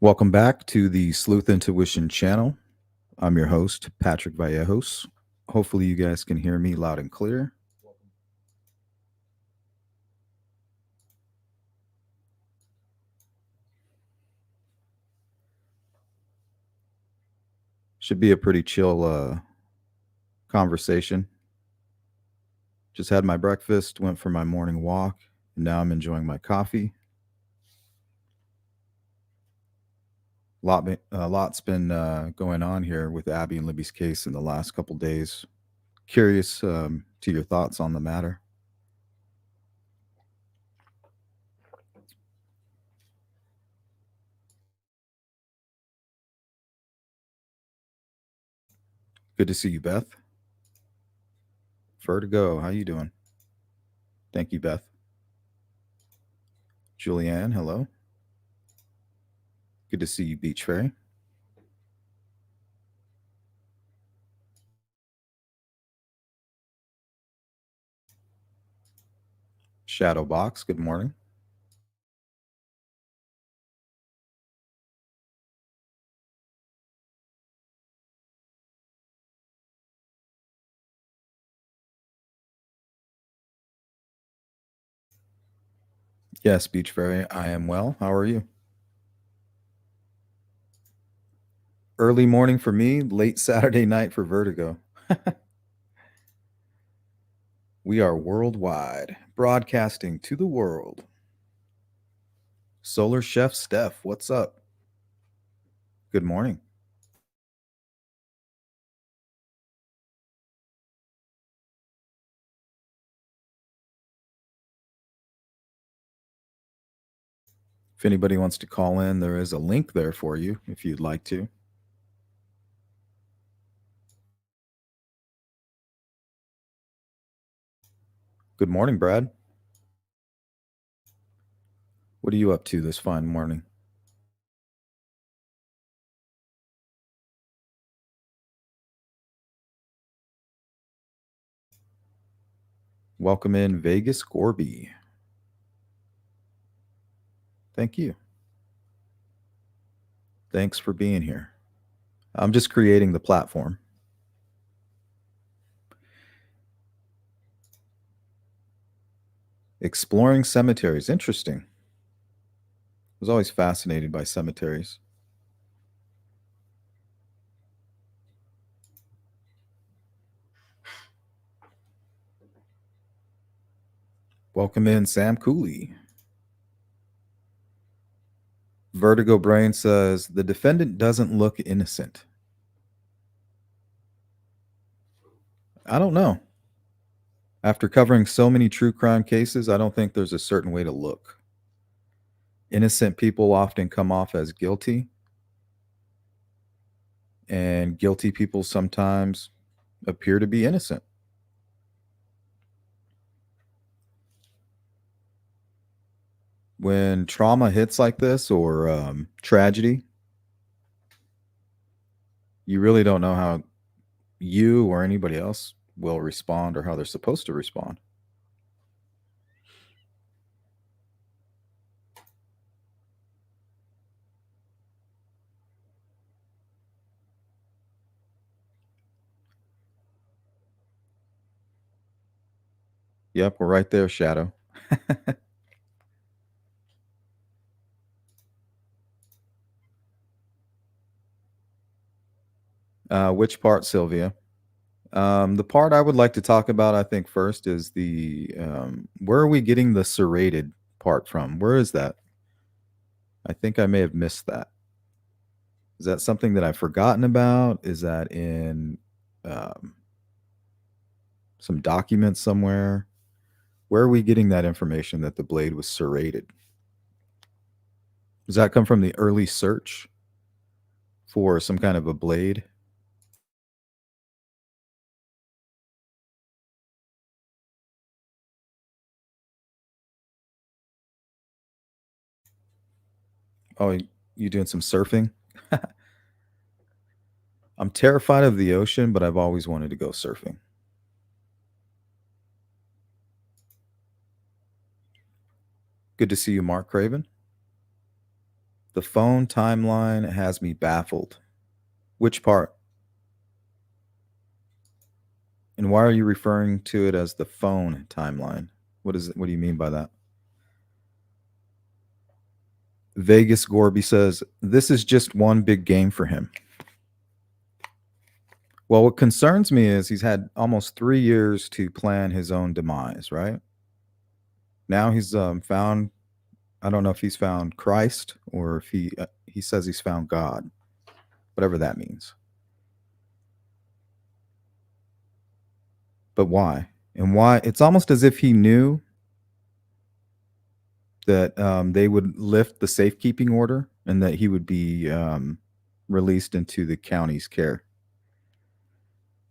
Welcome back to the Sleuth Intuition channel. I'm your host, Patrick Vallejos. Hopefully, you guys can hear me loud and clear. Should be a pretty chill conversation. Just had my breakfast, went for my morning walk, and now I'm enjoying my coffee. Lot's been going on here with Abby and Libby's case in the last couple days. Curious to your thoughts on the matter. Good to see you, Beth. Vertigo, how you doing? Thank you, Beth. Julianne, hello. Good to see you, Beach Fairy. Shadowbox, good morning. Yes, Beach Fairy, I am well. How are you? Early morning for me, late Saturday night for Vertigo. We are worldwide, broadcasting to the world. Solar Chef Steph, what's up? Good morning. If anybody wants to call in, there is a link there for you if you'd like to. Good morning, Brad. What are you up to this fine morning? Welcome in, Vegas Gorby. Thank you. Thanks for being here. I'm just creating the platform. Exploring cemeteries. Interesting. I was always fascinated by cemeteries. Welcome in, Sam Cooley. Vertigo Brain says the defendant doesn't look innocent. I don't know. After covering so many true crime cases, I don't think there's a certain way to look. Innocent people often come off as guilty, and guilty people sometimes appear to be innocent. When trauma hits like this or tragedy, you really don't know how you or anybody else will respond or how they're supposed to respond. Yep, we're right there, Shadow. Which part, Sylvia? The part I would like to talk about, I think, first is the where are we getting the serrated part from? Where is that? I think I may have missed that. Is that something that I've forgotten about? Is that in um, some document somewhere? Where are we getting that information that the blade was serrated? Does that come from the early search for some kind of a blade? Oh, you doing some surfing? I'm terrified of the ocean, but I've always wanted to go surfing. Good to see you, Mark Craven. The phone timeline has me baffled. Which part? And why are you referring to it as the phone timeline? What is it? What do you mean by that? Vegas Gorby says, this is just one big game for him. Well, what concerns me is he's had almost 3 years to plan his own demise, right? Now he's found, I don't know if he's found Christ or if he says he's found God, whatever that means. But why? And why? It's almost as if he knew that they would lift the safekeeping order and that he would be released into the county's care.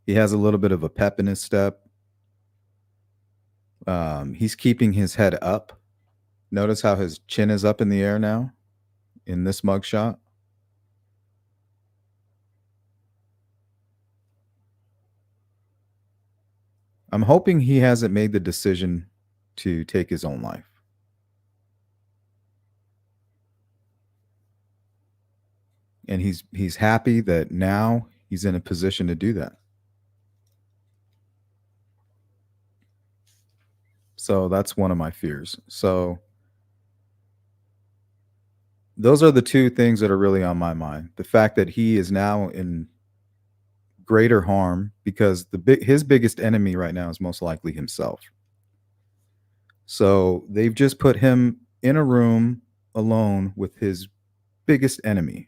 He has a little bit of a pep in his step. He's keeping his head up. Notice how his chin is up in the air now in this mugshot. I'm hoping he hasn't made the decision to take his own life. And he's happy that now he's in a position to do that. So that's one of my fears. So those are the two things that are really on my mind. The fact that he is now in greater harm because his biggest enemy right now is most likely himself. So they've just put him in a room alone with his biggest enemy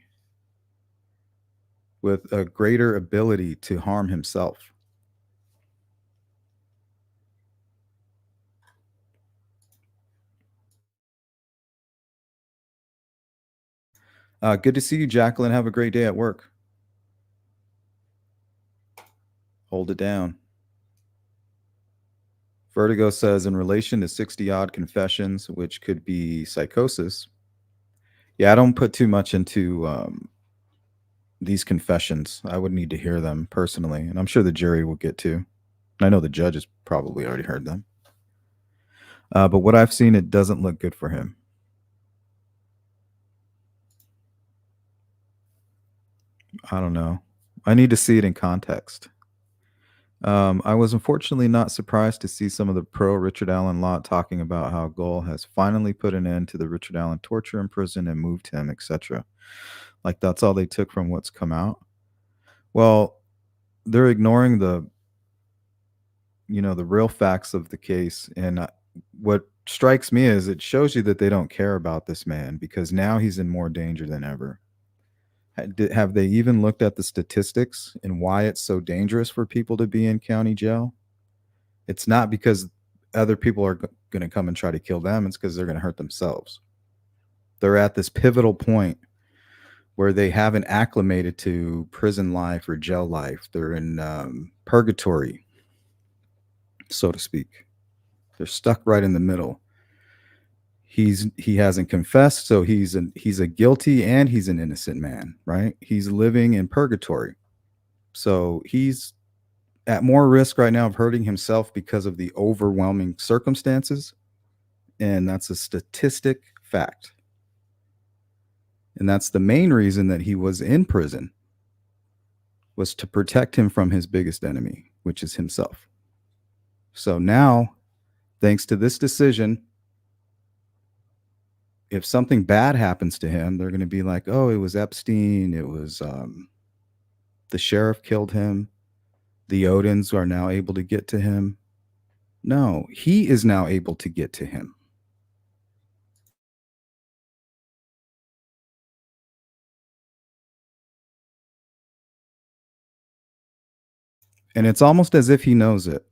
with a greater ability to harm himself. Good to see you, Jacqueline. Have a great day at work. Hold it down. Vertigo says, in relation to 60 odd confessions, which could be psychosis. Yeah, I don't put too much into these confessions. I would need to hear them personally, and I'm sure the jury will get to. I know the judge has probably already heard them. But what I've seen, it doesn't look good for him. I don't know. I need to see it in context. I was unfortunately not surprised to see some of the pro Richard Allen lot talking about how Goal has finally put an end to the Richard Allen torture in prison and moved him, etc. Like that's all they took from what's come out. Well, they're ignoring the real facts of the case, and what strikes me is it shows you that they don't care about this man because now he's in more danger than ever. Have they even looked at the statistics and why it's so dangerous for people to be in county jail? It's not because other people are going to come and try to kill them. It's because they're going to hurt themselves. They're at this pivotal point where they haven't acclimated to prison life or jail life. They're in purgatory, so to speak. They're stuck right in the middle. He hasn't confessed, so he's a guilty and he's an innocent man, right? He's living in purgatory. So he's at more risk right now of hurting himself because of the overwhelming circumstances, and that's a statistic fact. And that's the main reason that he was in prison, was to protect him from his biggest enemy, which is himself. So now, thanks to this decision, if something bad happens to him, they're going to be like, oh, it was Epstein. It was the sheriff killed him. The Odins are now able to get to him. No, he is now able to get to him. And it's almost as if he knows it,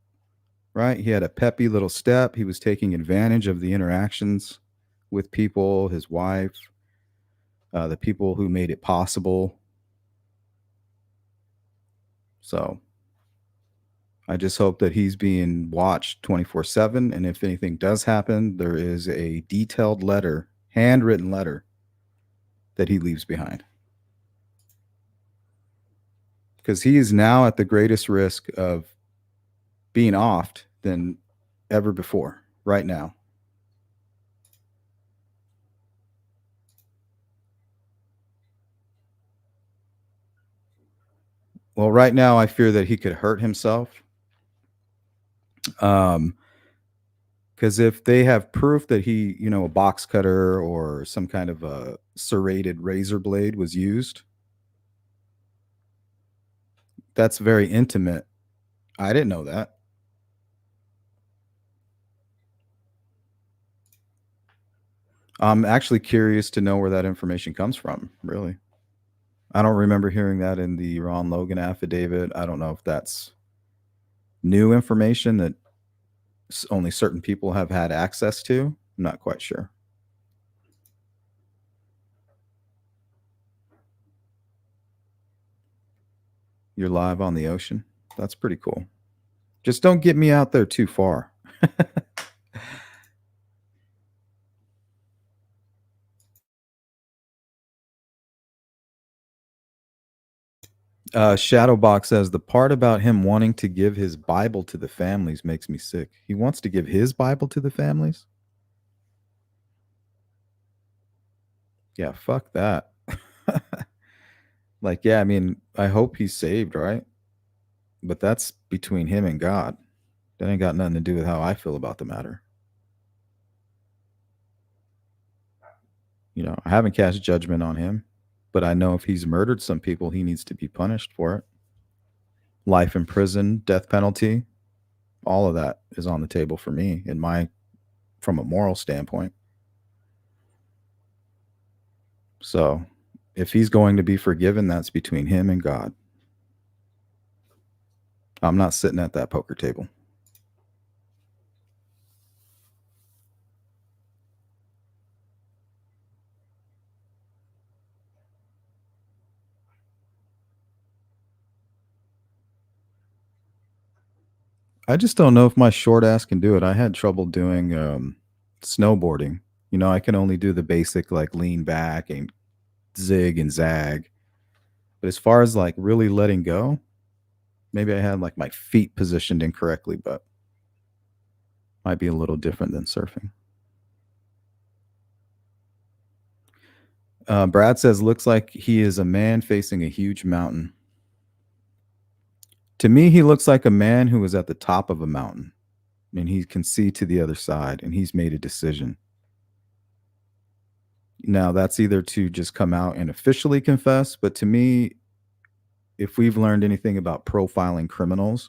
right? He had a peppy little step. He was taking advantage of the interactions with people, his wife, the people who made it possible. So I just hope that he's being watched 24/7. And if anything does happen, there is a detailed letter, handwritten letter that he leaves behind. Because he is now at the greatest risk of being offed than ever before right now. Well, right now I fear that he could hurt himself. Um, because if they have proof that he, a box cutter or some kind of a serrated razor blade was used, that's very intimate. I didn't know that. I'm actually curious to know where that information comes from, really. I don't remember hearing that in the Ron Logan affidavit. I don't know if that's new information that only certain people have had access to. I'm not quite sure. You're live on the ocean. That's pretty cool. Just don't get me out there too far. Shadowbox says the part about him wanting to give his Bible to the families makes me sick. He wants to give his Bible to the families? Yeah, fuck that. Like, yeah, I mean, I hope he's saved, right? But that's between him and God. That ain't got nothing to do with how I feel about the matter. I haven't cast judgment on him, but I know if he's murdered some people, he needs to be punished for it. Life in prison, death penalty, all of that is on the table for me from a moral standpoint. So, if he's going to be forgiven, that's between him and God. I'm not sitting at that poker table. I just don't know if my short ass can do it. I had trouble doing snowboarding. I can only do the basic like lean back and zig and zag. But as far as like really letting go, maybe I had like my feet positioned incorrectly, but might be a little different than surfing. Brad says, looks like he is a man facing a huge mountain. To me, he looks like a man who is at the top of a mountain and he can see to the other side and he's made a decision. Now, that's either to just come out and officially confess, but to me, if we've learned anything about profiling criminals,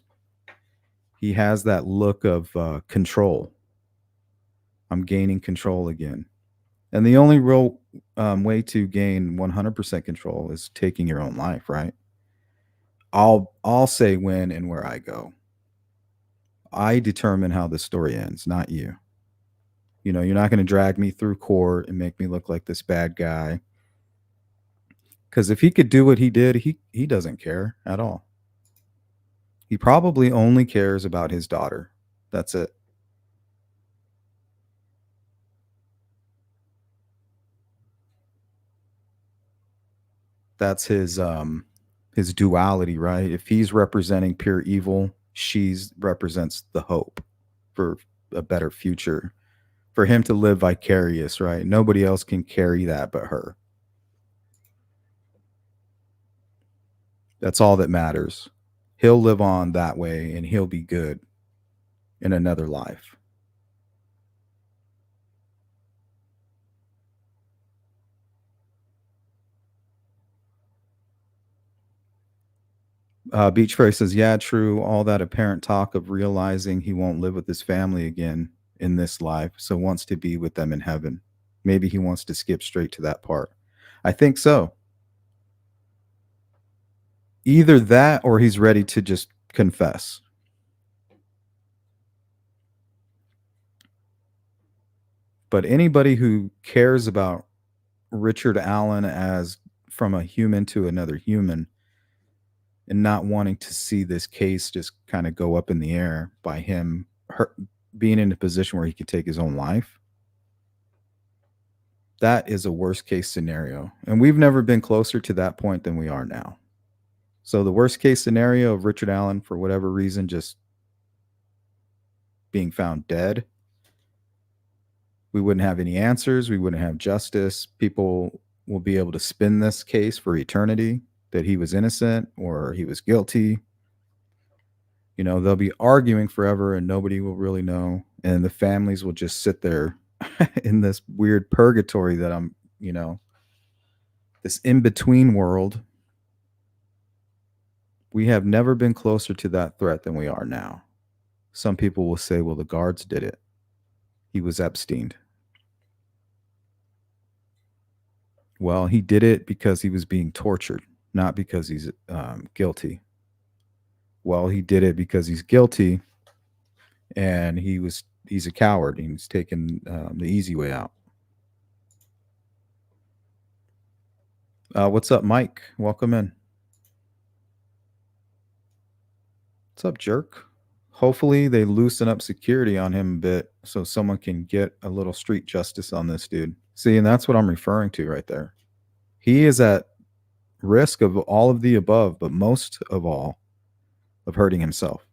he has that look of control. I'm gaining control again. And the only real way to gain 100% control is taking your own life, right? I'll say when and where I go. I determine how the story ends, not you. You're not going to drag me through court and make me look like this bad guy. Because if he could do what he did, he doesn't care at all. He probably only cares about his daughter. That's it. That's his duality, right? If he's representing pure evil, she's represents the hope for a better future. For him to live vicarious, right? Nobody else can carry that but her. That's all that matters. He'll live on that way and he'll be good in another life. Beach Fairy says, yeah, true. All that apparent talk of realizing he won't live with his family again in this life, so wants to be with them in heaven. Maybe he wants to skip straight to that part. I think so. Either that or he's ready to just confess. But anybody who cares about Richard Allen as from a human to another human and not wanting to see this case just kind of go up in the air by him being in a position where he could take his own life, that is a worst case scenario. And we've never been closer to that point than we are now. So the worst case scenario of Richard Allen, for whatever reason, just being found dead, we wouldn't have any answers. We wouldn't have justice. People will be able to spin this case for eternity. that he was innocent or he was guilty. You know, they'll be arguing forever and nobody will really know. And the families will just sit there in this weird purgatory that this in between world. We have never been closer to that threat than we are now. Some people will say, well, the guards did it. He was Epsteined. Well, he did it because he was being tortured, not because he's guilty. Well, he did it because he's guilty, and he's a coward. And he's taking the easy way out. What's up, Mike? Welcome in. What's up, jerk? Hopefully they loosen up security on him a bit so someone can get a little street justice on this dude. See, and that's what I'm referring to right there. He is at risk of all of the above, but most of all of hurting himself.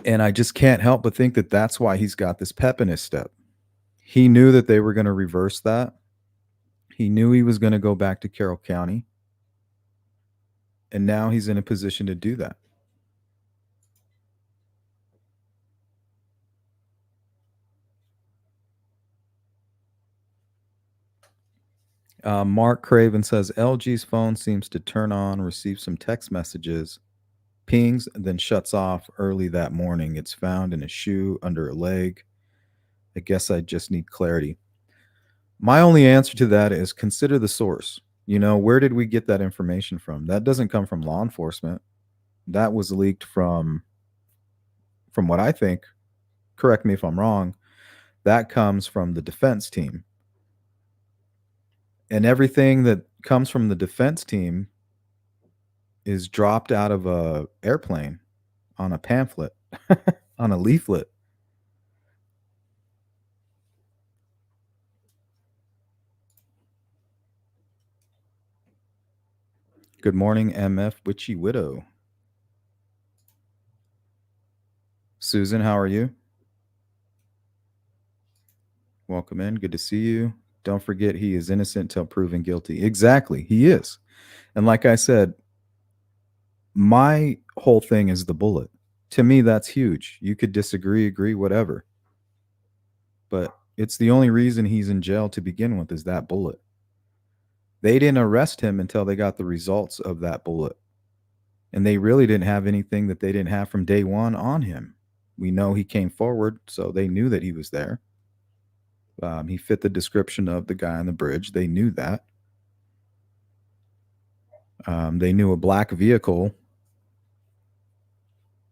And I just can't help but think that that's why he's got this pep in his step. He knew that they were going to reverse that. He knew he was going to go back to Carroll County. And now he's in a position to do that. Mark Craven says LG's phone seems to turn on, receive some text messages, pings, and then shuts off early that morning. It's found in a shoe under a leg. I guess I just need clarity. My only answer to that is consider the source. You know, where did we get that information from? That doesn't come from law enforcement. That was leaked from what I think, correct me if I'm wrong, that comes from the defense team. And everything that comes from the defense team is dropped out of a airplane on a pamphlet, on a leaflet. Good morning, MF Witchy Widow. Susan, how are you? Welcome in. Good to see you. Don't forget he is innocent till proven guilty. Exactly. He is. And like I said, my whole thing is the bullet. To me, that's huge. You could disagree, agree, whatever. But it's the only reason he's in jail to begin with is that bullet. They didn't arrest him until they got the results of that bullet. And they really didn't have anything that they didn't have from day one on him. We know he came forward, so they knew that he was there. He fit the description of the guy on the bridge. They knew that. They knew a black vehicle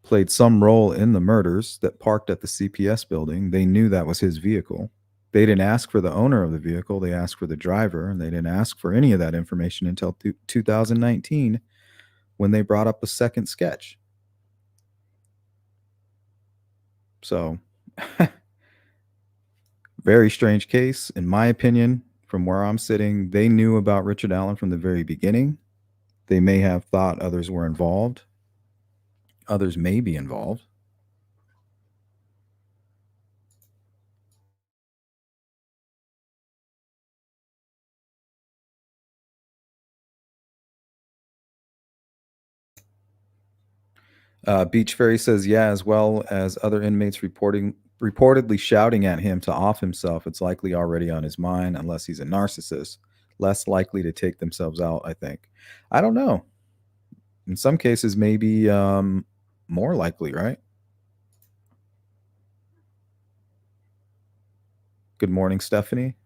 played some role in the murders that parked at the CPS building. They knew that was his vehicle. They didn't ask for the owner of the vehicle. They asked for the driver, and they didn't ask for any of that information until 2019 when they brought up a second sketch. So, very strange case. In my opinion, from where I'm sitting, they knew about Richard Allen from the very beginning. They may have thought others were involved. Others may be involved. Beach Fairy says, yeah, as well as other inmates reportedly shouting at him to off himself. It's likely already on his mind, unless he's a narcissist. Less likely to take themselves out, I think. I don't know. In some cases, maybe more likely, right? Good morning, Stephanie.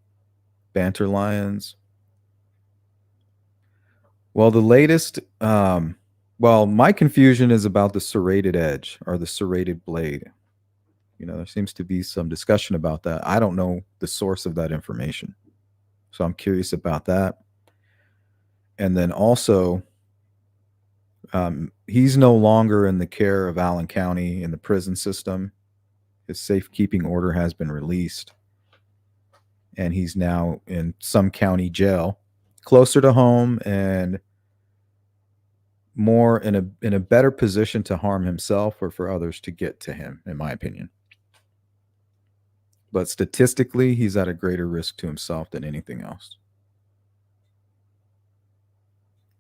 Banter Lions. Well, the latest, my confusion is about the serrated edge or the serrated blade. You know, there seems to be some discussion about that. I don't know the source of that information. So I'm curious about that. And then also, he's no longer in the care of Allen County in the prison system. His safekeeping order has been released. And he's now in some county jail, closer to home and more in a better position to harm himself or for others to get to him, in my opinion. But statistically, he's at a greater risk to himself than anything else.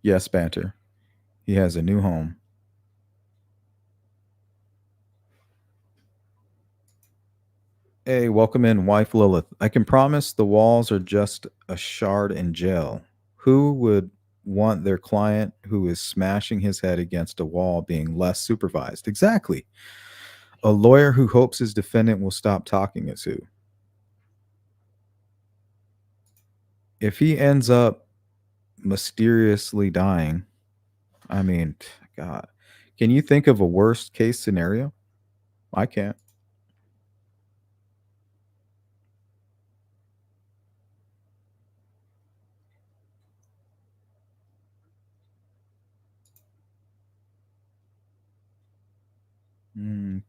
Yes, Banter. He has a new home. Hey, welcome in, wife Lilith. I can promise the walls are just a shard in jail. Who would want their client who is smashing his head against a wall being less supervised? Exactly. A lawyer who hopes his defendant will stop talking is who. If he ends up mysteriously dying, I mean, God, can you think of a worst case scenario? I can't.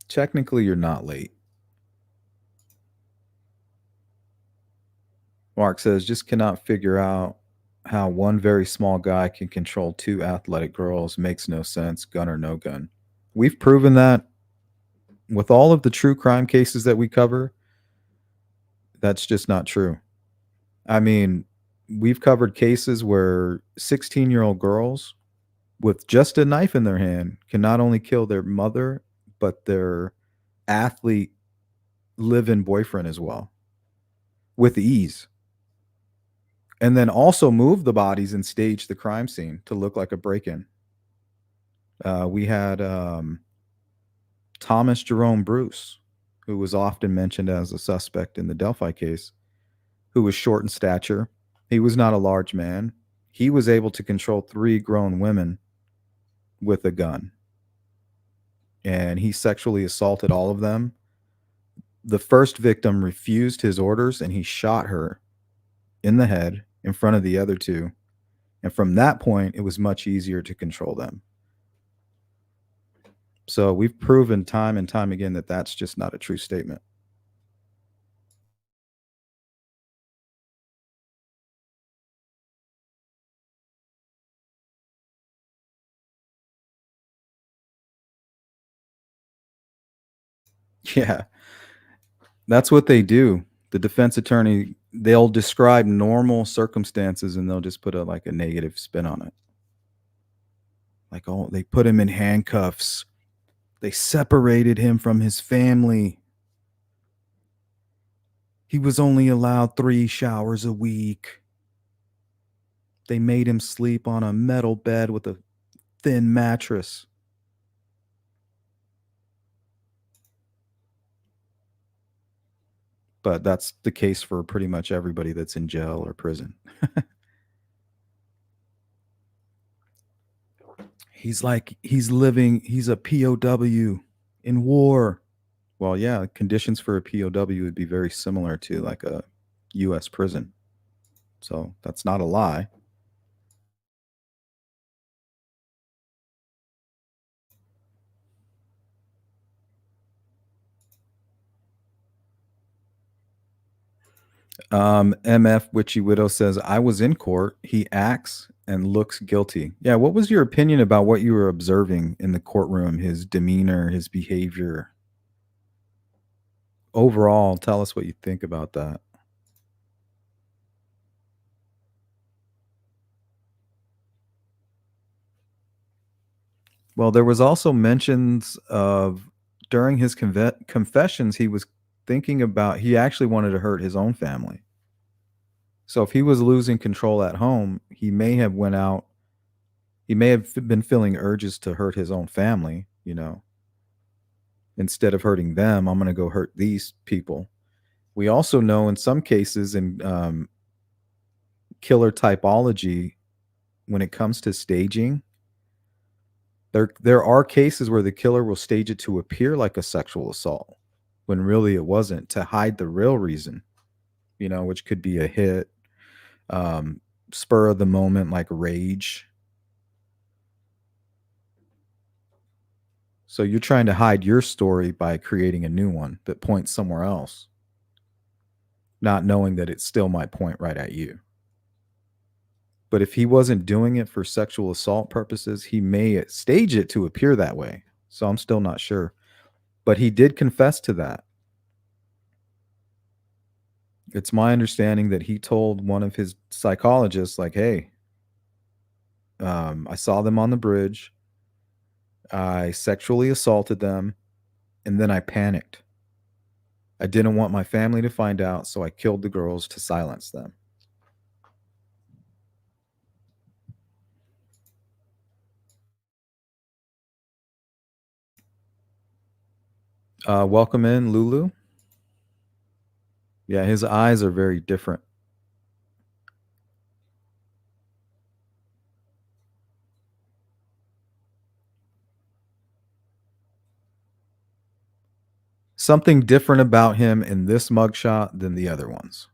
Technically, you're not late. Mark says, just cannot figure out how one very small guy can control two athletic girls. Makes no sense, gun or no gun. We've proven that with all of the true crime cases that we cover, that's just not true. I mean, we've covered cases where 16-year-old girls with just a knife in their hand can not only kill their mother, but their athlete live in boyfriend as well with ease. And then also move the bodies and stage the crime scene to look like a break in. We had Thomas Jerome Bruce, who was often mentioned as a suspect in the Delphi case, who was short in stature. He was not a large man. He was able to control three grown women with a gun, and he sexually assaulted all of them. The first victim refused his orders, and he shot her in the head in front of the other two. And from that point, it was much easier to control them. So we've proven time and time again that that's just not a true statement. Yeah, that's what they do. The defense attorney, they'll describe normal circumstances and they'll just put a negative spin on it. Like, oh, they put him in handcuffs. They separated him from his family. He was only allowed 3 showers a week. They made him sleep on a metal bed with a thin mattress. But that's the case for pretty much everybody that's in jail or prison. He's like, he's a POW in war. Well, yeah, conditions for a POW would be very similar to like a US prison. So that's not a lie. MF Witchy Widow says, I was in court. He acts and looks guilty. Yeah, what was your opinion about what you were observing in the courtroom, his demeanor, his behavior? Overall, tell us what you think about that. Well, there was also mentions of during his confessions, he was thinking about he actually wanted to hurt his own family. So if he was losing control at home, he may have went out. He may have been feeling urges to hurt his own family. Instead of hurting them, I'm going to go hurt these people. We also know in some cases in killer typology, when it comes to staging, there are cases where the killer will stage it to appear like a sexual assault when really it wasn't, to hide the real reason, which could be a hit, um, spur of the moment, like rage. So you're trying to hide your story by creating a new one that points somewhere else, not knowing that it still might point right at you. But if he wasn't doing it for sexual assault purposes, he may stage it to appear that way. So I'm still not sure. But he did confess to that. It's my understanding that he told one of his psychologists, like, hey, I saw them on the bridge. I sexually assaulted them, and then I panicked. I didn't want my family to find out, so I killed the girls to silence them. Welcome in, Lulu. Yeah, his eyes are very different. Something different about him in this mugshot than the other ones.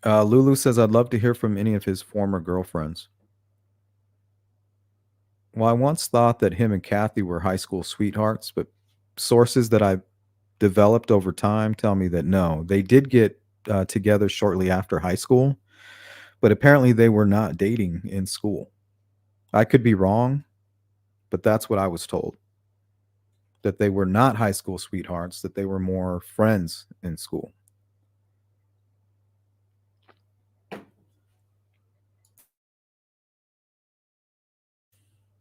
Lulu says, I'd love to hear from any of his former girlfriends. Well, I once thought that him and Kathy were high school sweethearts, but sources that I've developed over time tell me that no, they did get together shortly after high school, but apparently they were not dating in school. I could be wrong, but that's what I was told, that they were not high school sweethearts, that they were more friends in school.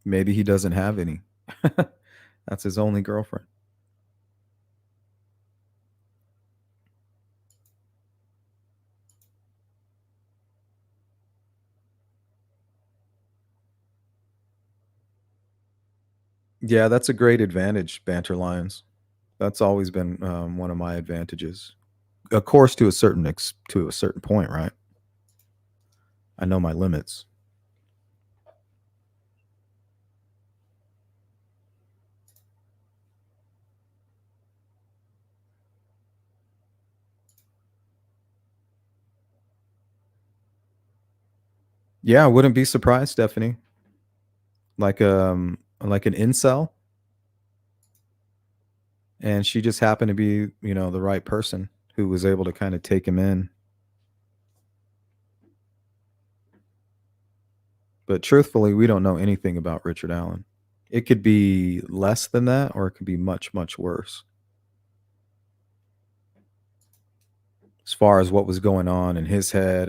Maybe he doesn't have any. That's his only girlfriend. Yeah, that's a great advantage, Banter Lions. That's always been one of my advantages. Of course, to a certain point, right? I know my limits. Yeah, I wouldn't be surprised, Stephanie. Like an incel, and she just happened to be, the right person who was able to kind of take him in. But truthfully, we don't know anything about Richard Allen. It could be less than that, or it could be much, much worse. As far as what was going on in his head,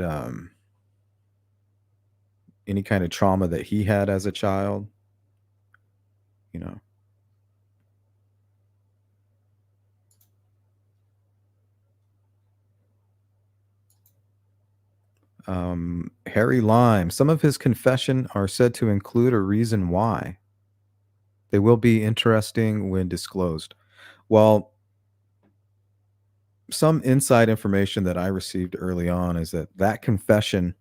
any kind of trauma that he had as a child, you know. Harry Lime. Some of his confession are said to include a reason why. They will be interesting when disclosed. Well, some inside information that I received early on is that confession,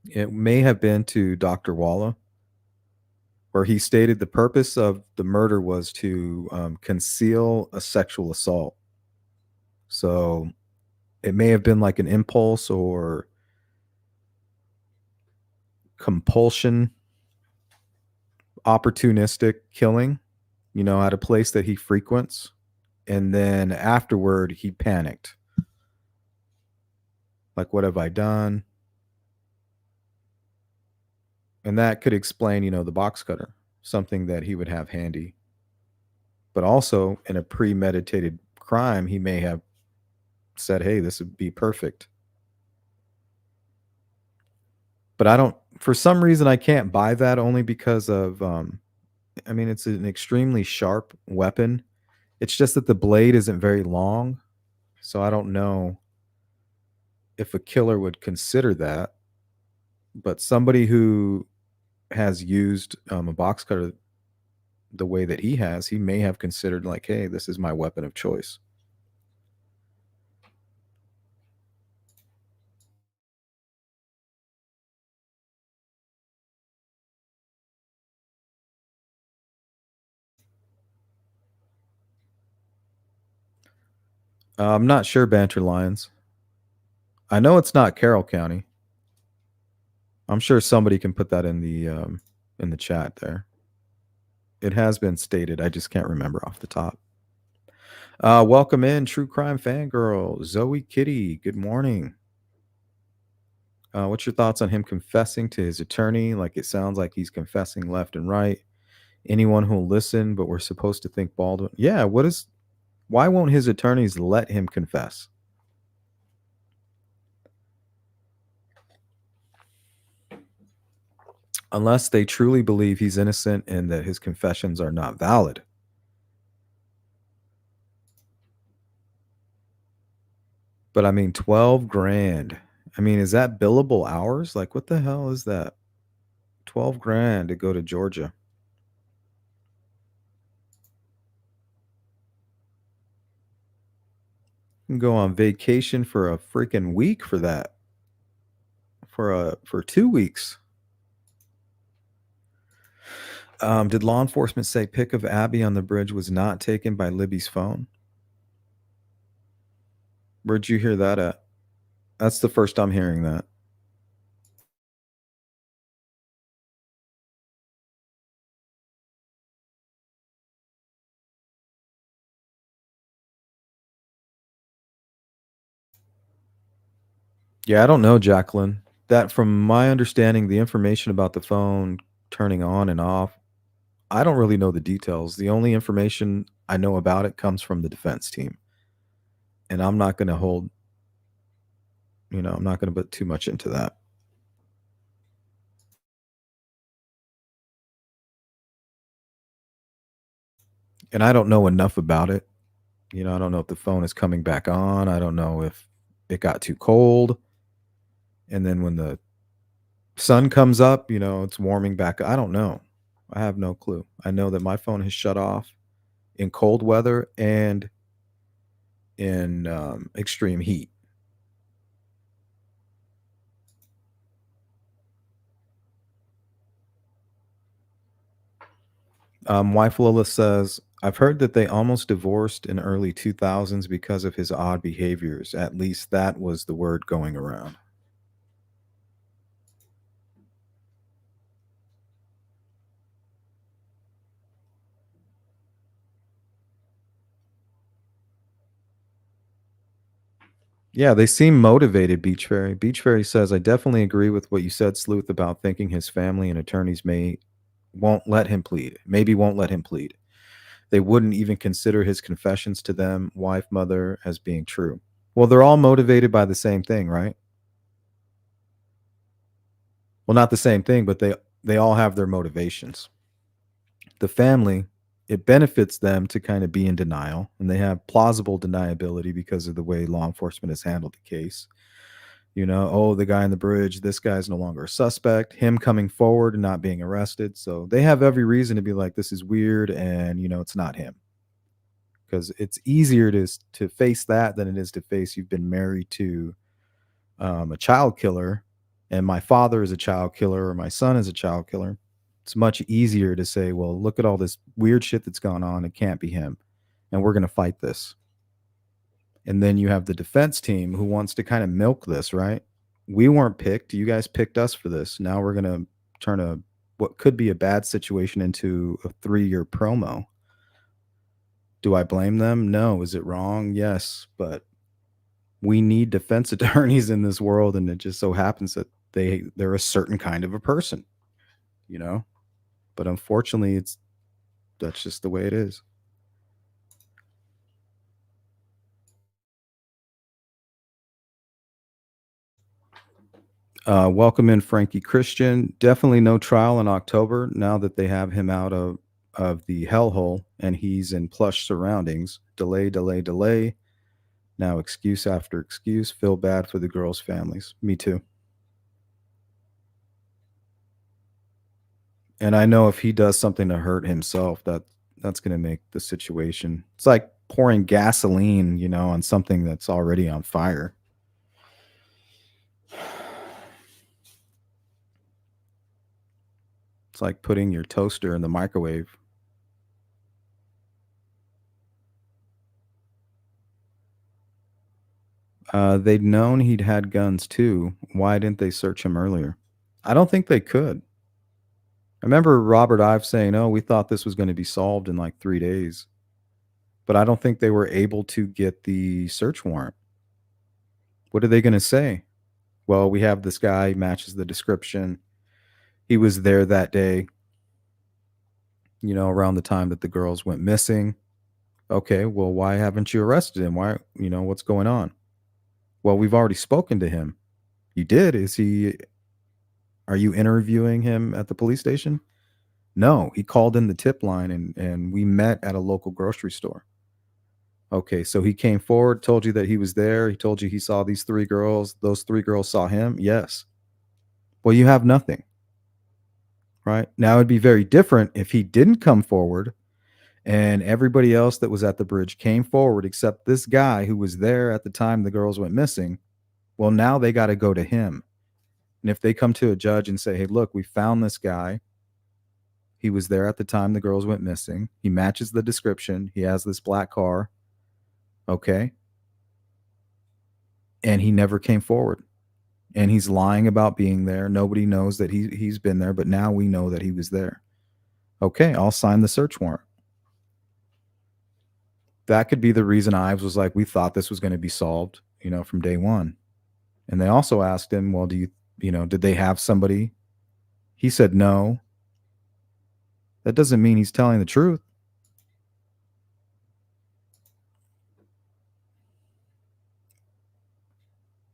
it may have been to Dr. Walla, where he stated the purpose of the murder was to conceal a sexual assault. So it may have been like an impulse or compulsion, opportunistic killing, at a place that he frequents. And then afterward, he panicked. Like, what have I done? And that could explain, the box cutter, something that he would have handy. But also, in a premeditated crime, he may have said, hey, this would be perfect. But I don't, for some reason, I can't buy that only because of, I mean, it's an extremely sharp weapon. It's just that the blade isn't very long. So I don't know if a killer would consider that. But somebody who has used a box cutter the way that he has, he may have considered, like, hey, this is my weapon of choice. I'm not sure, Banter Lions. I know it's not Carroll County. I'm sure somebody can put that in the chat there. It has been stated. I just can't remember off the top. Welcome in, True Crime Fangirl, Zoe Kitty. Good morning. What's your thoughts on him confessing to his attorney? Like it sounds like he's confessing left and right. Anyone who'll listen, but we're supposed to think Baldwin. Yeah, why won't his attorneys let him confess? Unless they truly believe he's innocent and that his confessions are not valid. But I mean, 12 grand. I mean, is that billable hours? Like, what the hell is that? 12 grand to go to Georgia. You can go on vacation for a freaking week for that. For 2 weeks. Did law enforcement say pic of Abby on the bridge was not taken by Libby's phone? Where'd you hear that at? That's the first I'm hearing that. Yeah, I don't know, Jacqueline. That from my understanding, the information about the phone turning on and off, I don't really know the details. The only information I know about it comes from the defense team. And I'm not going to I'm not going to put too much into that. And I don't know enough about it. I don't know if the phone is coming back on. I don't know if it got too cold. And then when the sun comes up, it's warming back. I don't know. I have no clue. I know that my phone has shut off in cold weather and in extreme heat. Wife Lola says, I've heard that they almost divorced in early 2000s because of his odd behaviors. At least that was the word going around. Yeah, they seem motivated, Beach Fairy. Beach Fairy says, I definitely agree with what you said, Sleuth, about thinking his family and attorneys won't let him plead. Maybe won't let him plead. They wouldn't even consider his confessions to them, wife, mother, as being true. Well, they're all motivated by the same thing, right? Well, not the same thing, but they all have their motivations. The family, it benefits them to kind of be in denial, and they have plausible deniability because of the way law enforcement has handled the case. Oh, the guy on the bridge, this guy's no longer a suspect, him coming forward and not being arrested. So they have every reason to be like, this is weird, and it's not him. Because it's easier to face that than it is to face you've been married to a child killer, and my father is a child killer, or my son is a child killer. It's much easier to say, well, look at all this weird shit that's gone on. It can't be him. And we're going to fight this. And then you have the defense team who wants to kind of milk this, right? We weren't picked. You guys picked us for this. Now we're going to turn what could be a bad situation into a 3-year promo. Do I blame them? No. Is it wrong? Yes. But we need defense attorneys in this world, and it just so happens that they're a certain kind of a person, you know? But unfortunately, that's just the way it is. Welcome in Frankie Christian. Definitely no trial in October now that they have him out of the hellhole and he's in plush surroundings. Delay, delay, delay. Now excuse after excuse. Feel bad for the girls' families. Me too. And I know if he does something to hurt himself, that's going to make the situation. It's like pouring gasoline, on something that's already on fire. It's like putting your toaster in the microwave. They'd known he'd had guns too. Why didn't they search him earlier? I don't think they could. I remember Robert Ives saying, "Oh, we thought this was going to be solved in like 3 days," but I don't think they were able to get the search warrant. What are they going to say? Well, we have this guy matches the description. He was there that day, around the time that the girls went missing. Okay, well, why haven't you arrested him? Why, what's going on? Well, we've already spoken to him. You did? Are you interviewing him at the police station? No, he called in the tip line and we met at a local grocery store. Okay, so he came forward, told you that he was there. He told you he saw these three girls. Those three girls saw him. Yes. Well, you have nothing, right? Now it'd be very different if he didn't come forward and everybody else that was at the bridge came forward except this guy who was there at the time the girls went missing. Well, now they got to go to him. And if they come to a judge and say, "Hey, look, we found this guy. He was there at the time the girls went missing. He matches the description. He has this black car." Okay. And he never came forward. And he's lying about being there. Nobody knows that he's been there, but now we know that he was there. Okay, I'll sign the search warrant. That could be the reason Ives was like, we thought this was going to be solved, from day one. And they also asked him, well, did they have somebody? He said no. That doesn't mean he's telling the truth.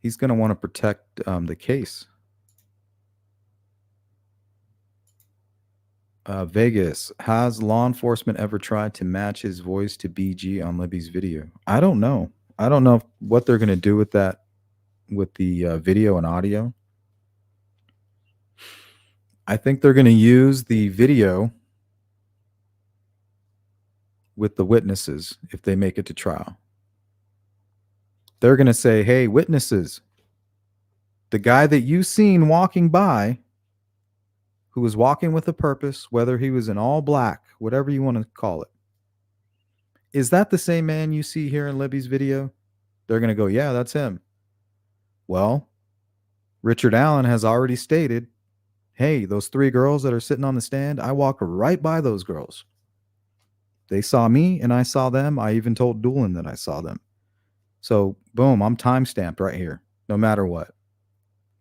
He's going to want to protect the case. Vegas, has law enforcement ever tried to match his voice to BG on Libby's video? I don't know. I don't know what they're going to do with that, with the video and audio. I think they're going to use the video with the witnesses if they make it to trial. They're going to say, hey, witnesses, the guy that you seen walking by, who was walking with a purpose, whether he was in all black, whatever you want to call it, is that the same man you see here in Libby's video? They're going to go, yeah, that's him. Well, Richard Allen has already stated, hey, those three girls that are sitting on the stand, I walked right by those girls. They saw me and I saw them. I even told Doolin that I saw them. So, boom, I'm time stamped right here, no matter what.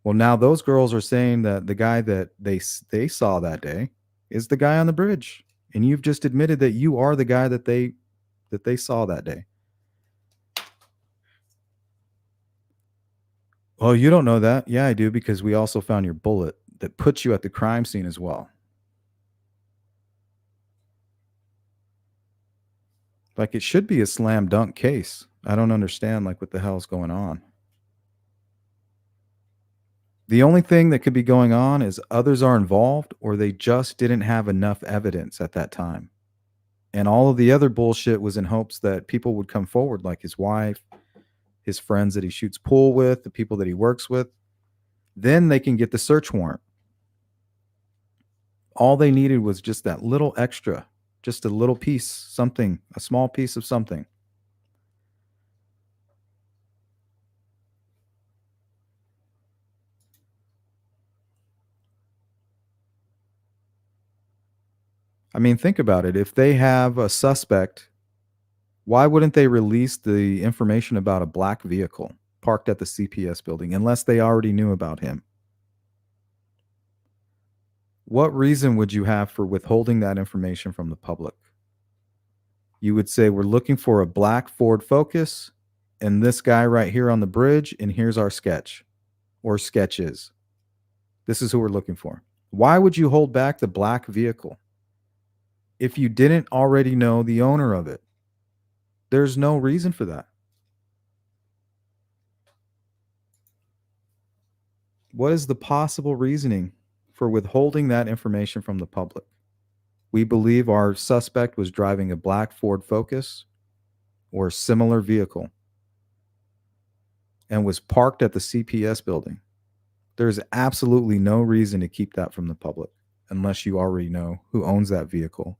Well, now those girls are saying that the guy that they saw that day is the guy on the bridge. And you've just admitted that you are the guy that they saw that day. Well, you don't know that. Yeah, I do, because we also found your bullet that puts you at the crime scene as well. Like, it should be a slam dunk case. I don't understand, like, what the hell's going on. The only thing that could be going on is others are involved or they just didn't have enough evidence at that time. And all of the other bullshit was in hopes that people would come forward, like his wife, his friends that he shoots pool with, the people that he works with. Then they can get the search warrant. All they needed was just that little extra, just a little piece, something, a small piece of something. I mean, think about it. If they have a suspect, why wouldn't they release the information about a black vehicle parked at the CPS building unless they already knew about him? What reason would you have for withholding that information from the public? You would say, we're looking for a black Ford Focus and this guy right here on the bridge, and here's our sketch or sketches. This is who we're looking for. Why would you hold back the black vehicle if you didn't already know the owner of it? There's no reason for that. What is the possible reasoning for withholding that information from the public? We believe our suspect was driving a black Ford Focus or a similar vehicle and was parked at the CPS building. There's absolutely no reason to keep that from the public unless you already know who owns that vehicle.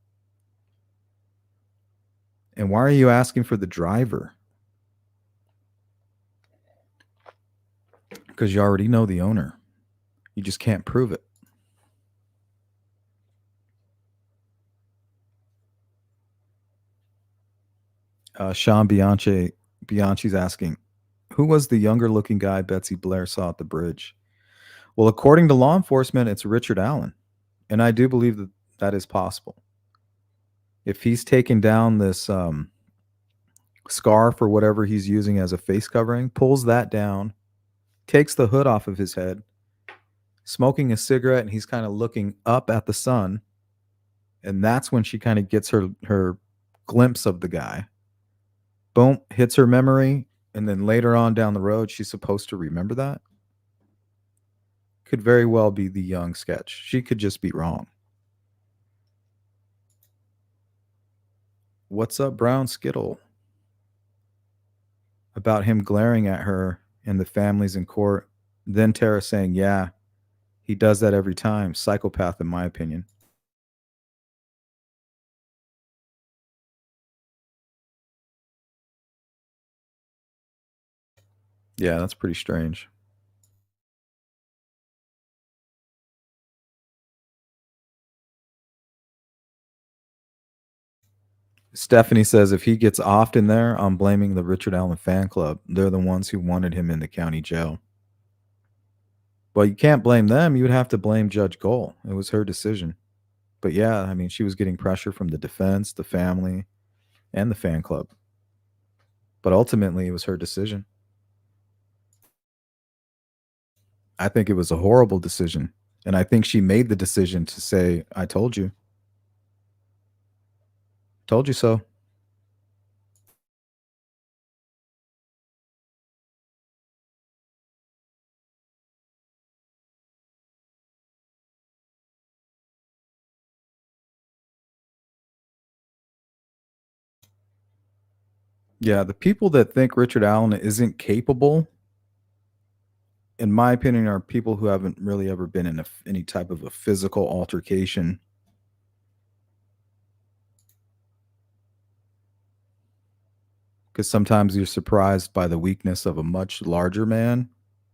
And why are you asking for the driver? Because you already know the owner. You just can't prove it. Sean Bianchi's asking, who was the younger looking guy Betsy Blair saw at the bridge? Well, according to law enforcement, it's Richard Allen. And I do believe that that is possible. If he's taken down this scarf or whatever he's using as a face covering, pulls that down, takes the hood off of his head, smoking a cigarette, and he's kind of looking up at the sun. And that's when she kind of gets her glimpse of the guy. Boom, hits her memory, and then later on down the road, she's supposed to remember that. Could very well be the young sketch. She could just be wrong. What's up, Brown Skittle? About him glaring at her and the families in court. Then Tara saying, yeah, he does that every time. Psychopath, in my opinion. Yeah, that's pretty strange. Stephanie says if he gets off in there, I'm blaming the Richard Allen fan club. They're the ones who wanted him in the county jail. Well, you can't blame them. You would have to blame Judge Gold. It was her decision. But yeah, I mean, she was getting pressure from the defense, the family, and the fan club. But ultimately, it was her decision. I think it was a horrible decision. And I think she made the decision to say, I told you. Told you so. Yeah, the people that think Richard Allen isn't capable, in my opinion, are people who haven't really ever been in any type of a physical altercation. Because sometimes you're surprised by the weakness of a much larger man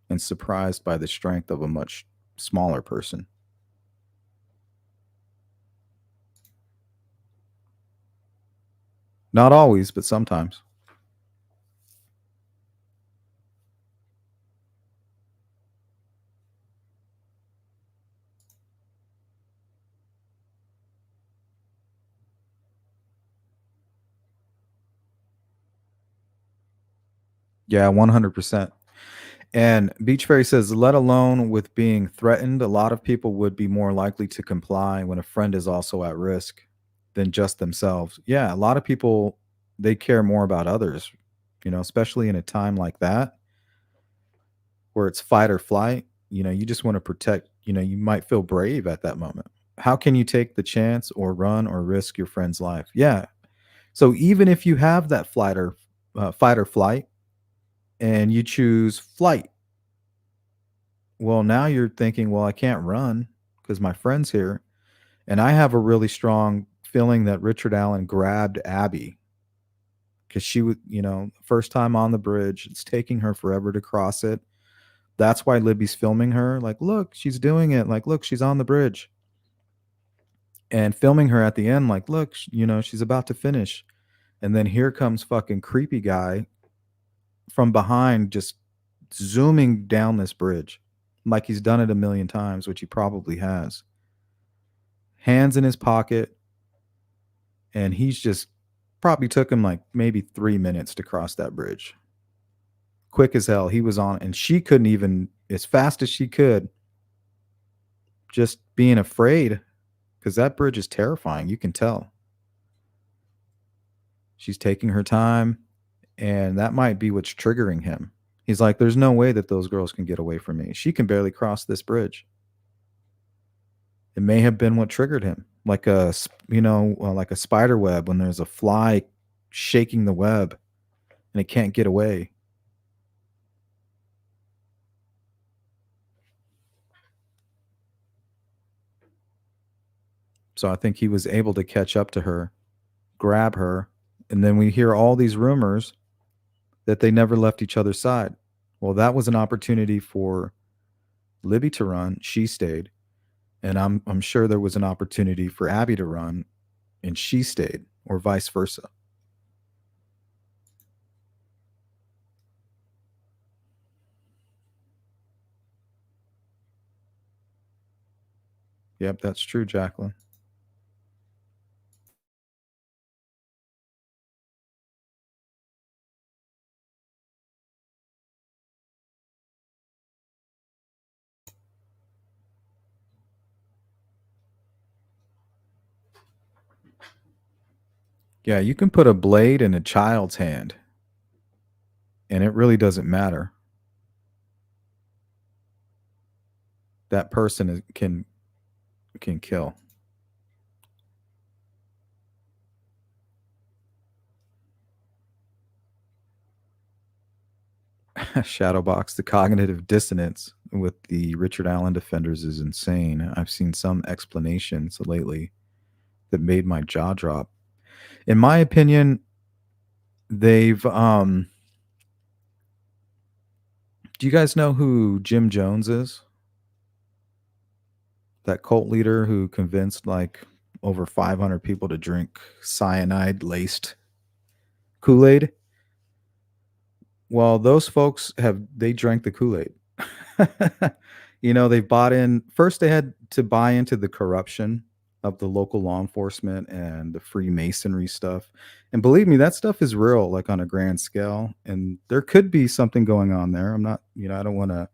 and surprised by the strength of a much smaller person. Not always, but sometimes. Yeah, 100%. And Beach Fairy says, let alone with being threatened, a lot of people would be more likely to comply when a friend is also at risk than just themselves. Yeah, a lot of people, they care more about others, especially in a time like that where it's fight or flight. You just want to protect, you might feel brave at that moment. How can you take the chance or run or risk your friend's life? Yeah. So even if you have that fight or flight and you choose flight, well, now you're thinking, well, I can't run because my friend's here. And I have a really strong feeling that Richard Allen grabbed Abby because she was, first time on the bridge. It's taking her forever to cross it. That's why Libby's filming her. Like, look, she's doing it. Like, look, she's on the bridge. And filming her at the end, like, look, she's about to finish. And then here comes fucking creepy guy from behind, just zooming down this bridge like he's done it a million times, which he probably has. Hands in his pocket, and he's just probably took him like maybe 3 minutes to cross that bridge. Quick as hell. He was on, and she couldn't even, as fast as she could, just being afraid because that bridge is terrifying. You can tell. She's taking her time, and that might be what's triggering him. He's like, there's no way that those girls can get away from me. She can barely cross this bridge. It may have been what triggered him, like like a spider web when there's a fly shaking the web and it can't get away. So I think he was able to catch up to her, grab her, and then we hear all these rumors that they never left each other's side. Well, that was an opportunity for Libby to run, she stayed, and I'm sure there was an opportunity for Abby to run, and she stayed, or vice versa. Yep, that's true, Jacqueline. Yeah, you can put a blade in a child's hand, and it really doesn't matter. That person can kill. Shadowbox, the cognitive dissonance with the Richard Allen defenders is insane. I've seen some explanations lately that made my jaw drop. In my opinion, they've do you guys know who Jim Jones is? That cult leader who convinced like over 500 people to drink cyanide laced Kool-Aid? Well, those folks they drank the Kool-Aid. They bought in first they had to buy into the corruption of the local law enforcement and the Freemasonry stuff. And believe me, that stuff is real, like on a grand scale. And there could be something going on there. I'm not, I don't want to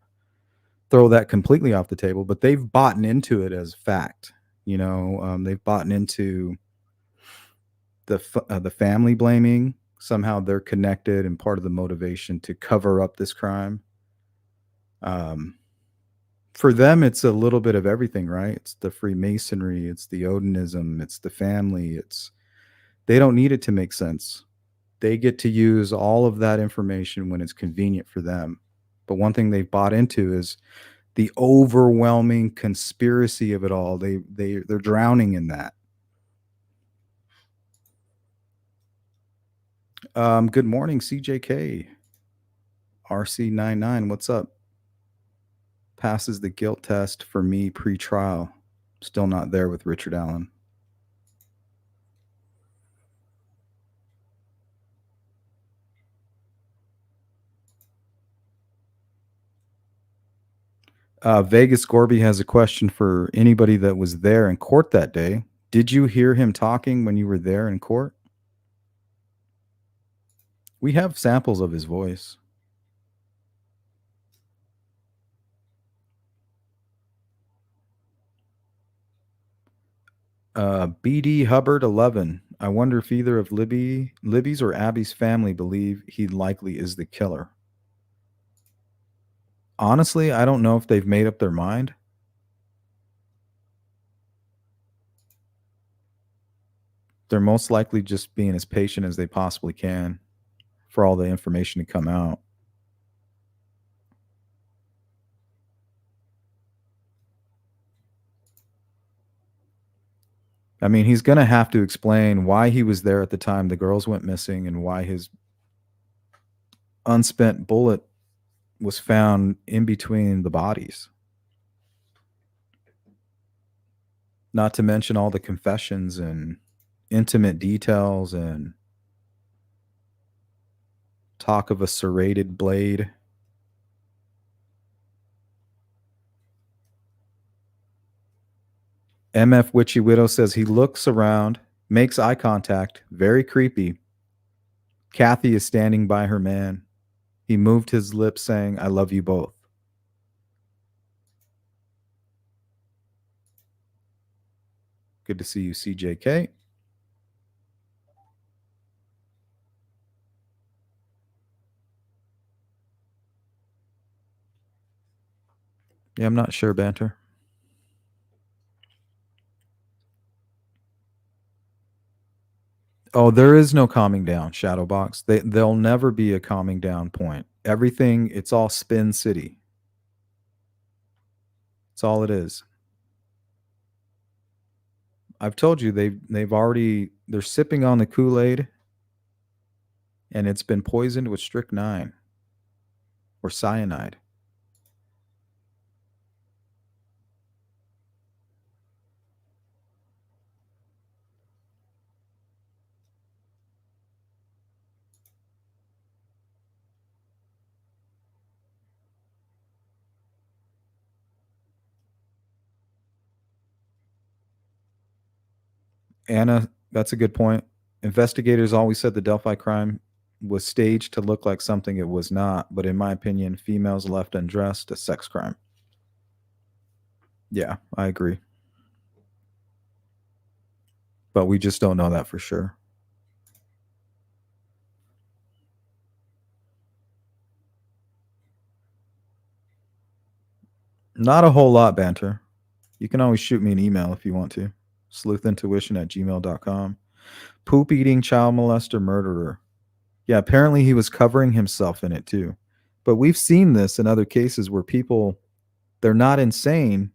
throw that completely off the table, but they've bought into it as fact. They've bought into the family blaming. Somehow they're connected and part of the motivation to cover up this crime. Um, for them, it's a little bit of everything, right? It's the Freemasonry, it's the Odinism, it's the family. They don't need it to make sense. They get to use all of that information when it's convenient for them. But one thing they've bought into is the overwhelming conspiracy of it all. They're drowning in that. Good morning, CJK. RC99, what's up? Passes the guilt test for me pre-trial. Still not there with Richard Allen. Vegas Gorby has a question for anybody that was there in court that day. Did you hear him talking when you were there in court? We have samples of his voice. BD Hubbard 11. I wonder if either of Libby's or Abby's family believe he likely is the killer. Honestly, I don't know if they've made up their mind. They're most likely just being as patient as they possibly can for all the information to come out. I mean, he's going to have to explain why he was there at the time the girls went missing and why his unspent bullet was found in between the bodies. Not to mention all the confessions and intimate details and talk of a serrated blade. MF Witchy Widow says he looks around, makes eye contact, very creepy. Kathy is standing by her man. He moved his lips saying, I love you both. Good to see you, CJK. Yeah, I'm not sure, Banter. Oh, there is no calming down, Shadowbox. There'll never be a calming down point. Everything, it's all spin city. It's all it is. I've told you they're sipping on the Kool-Aid and it's been poisoned with strychnine or cyanide. Anna, that's a good point. Investigators always said the Delphi crime was staged to look like something it was not, but in my opinion, females left undressed, a sex crime. Yeah, I agree. But we just don't know that for sure. Not a whole lot, Banter. You can always shoot me an email if you want to. sleuthintuition@gmail.com. Poop eating child molester murderer. Yeah, apparently he was covering himself in it too. But we've seen this in other cases where people, they're not insane,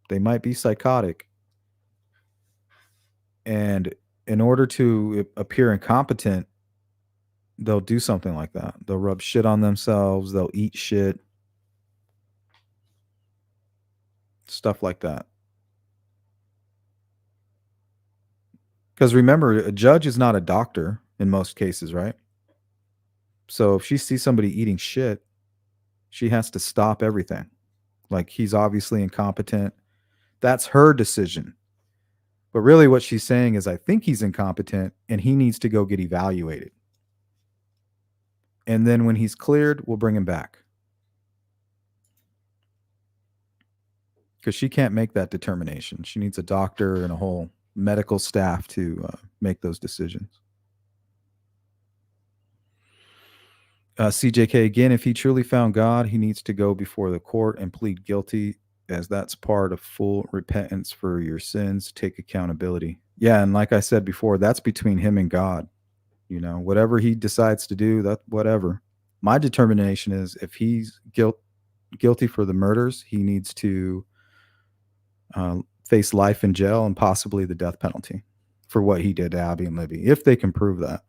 they might be psychotic. And in order to appear incompetent, they'll do something like that. They'll rub shit on themselves, they'll eat shit, stuff like that. Because remember, a judge is not a doctor in most cases, right? So if she sees somebody eating shit, she has to stop everything. Like he's obviously incompetent. That's her decision. But really, what she's saying is, I think he's incompetent and he needs to go get evaluated. And then when he's cleared, we'll bring him back. Because she can't make that determination. She needs a doctor and a whole medical staff to make those decisions. CJK again, if he truly found God, he needs to go before the court and plead guilty, as that's part of full repentance for your sins. Take accountability. Yeah, and like I said before, that's between him and God. You know, whatever he decides to do, that whatever. My determination is if he's guilty for the murders, he needs to face life in jail and possibly the death penalty for what he did to Abby and Libby, if they can prove that.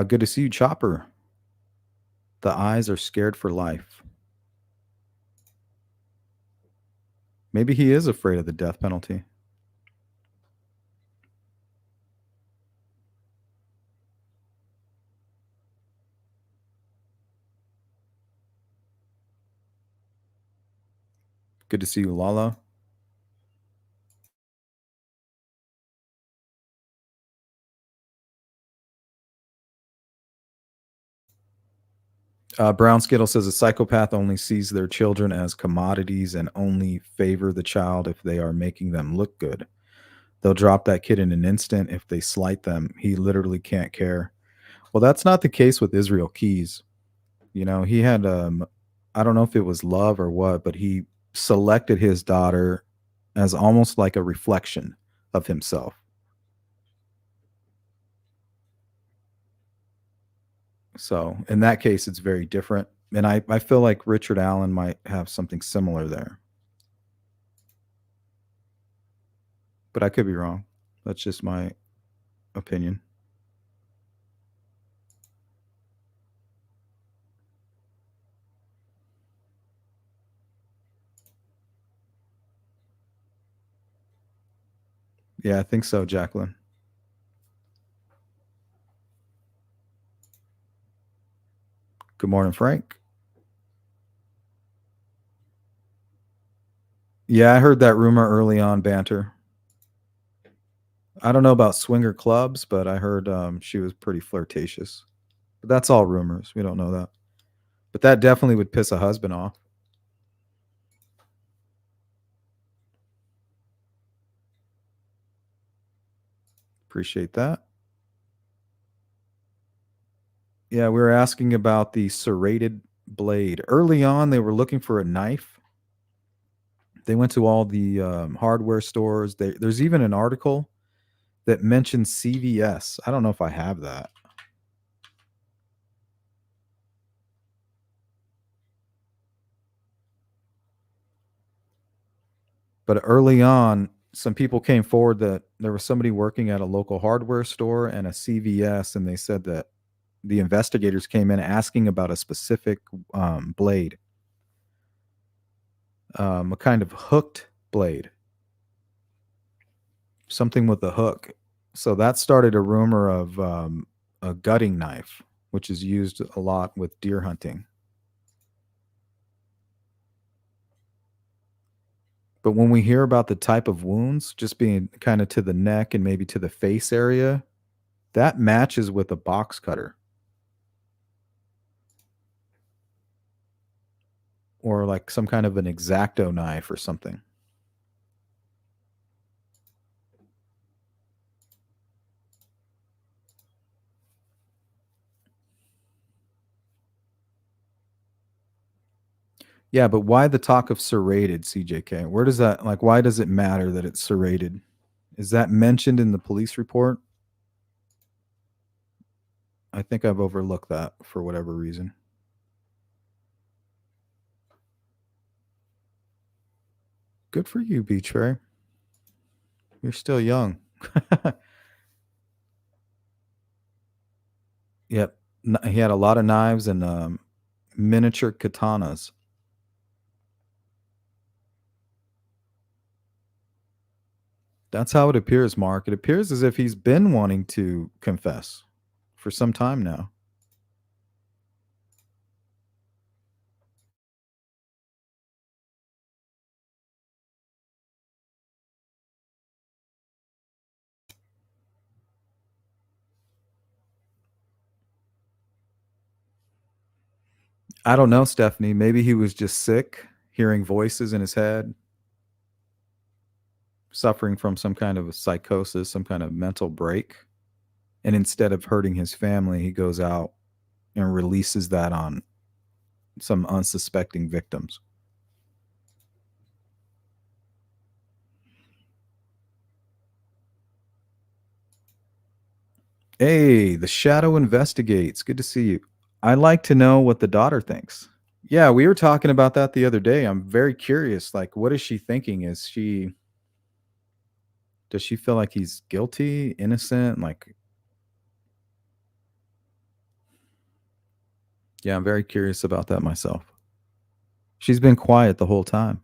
Good to see you, Chopper. The eyes are scared for life. Maybe he is afraid of the death penalty. Good to see you, Lala. Brown Skittle says a psychopath only sees their children as commodities and only favor the child if they are making them look good. They'll drop that kid in an instant if they slight them. He literally can't care. Well, that's not the case with Israel Keys. You know, he had I don't know if it was love or what, but he selected his daughter as almost like a reflection of himself. So in that case, it's very different. And I feel like Richard Allen might have something similar there. But I could be wrong. That's just my opinion. Yeah, I think so, Jacqueline. Good morning, Frank. Yeah, I heard that rumor early on, Banter. I don't know about swinger clubs, but I heard she was pretty flirtatious. But that's all rumors. We don't know that. But that definitely would piss a husband off. Appreciate that. Yeah, we were asking about the serrated blade. Early on, they were looking for a knife. They went to all the hardware stores. There's even an article that mentions CVS. I don't know if I have that. But early on, some people came forward that there was somebody working at a local hardware store and a CVS, and they said that the investigators came in asking about a specific blade, a kind of hooked blade, something with a hook. So that started a rumor of a gutting knife, which is used a lot with deer hunting. But when we hear about the type of wounds just being kind of to the neck and maybe to the face area, that matches with a box cutter or like some kind of an X-Acto knife or something. Yeah, but why the talk of serrated, CJK? Where does that like why does it matter that it's serrated? Is that mentioned in the police report? I think I've overlooked that for whatever reason. Good for you, Beachray. You're still young. Yep. He had a lot of knives and miniature katanas. That's how it appears, Mark. It appears as if he's been wanting to confess for some time now. I don't know, Stephanie. Maybe he was just sick, hearing voices in his head, suffering from some kind of a psychosis, some kind of mental break. And instead of hurting his family, he goes out and releases that on some unsuspecting victims. Hey, the Shadow investigates. Good to see you. I like to know what the daughter thinks. Yeah, we were talking about that the other day. I'm very curious. Like, what is she thinking? Does she feel like he's guilty, innocent? Like, yeah, I'm very curious about that myself. She's been quiet the whole time.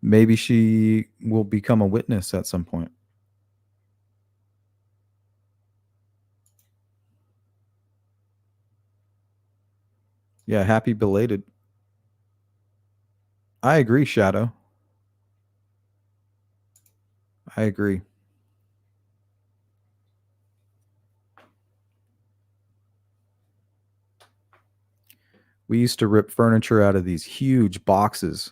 Maybe she will become a witness at some point. Yeah, happy belated. I agree, Shadow. I agree. We used to rip furniture out of these huge boxes,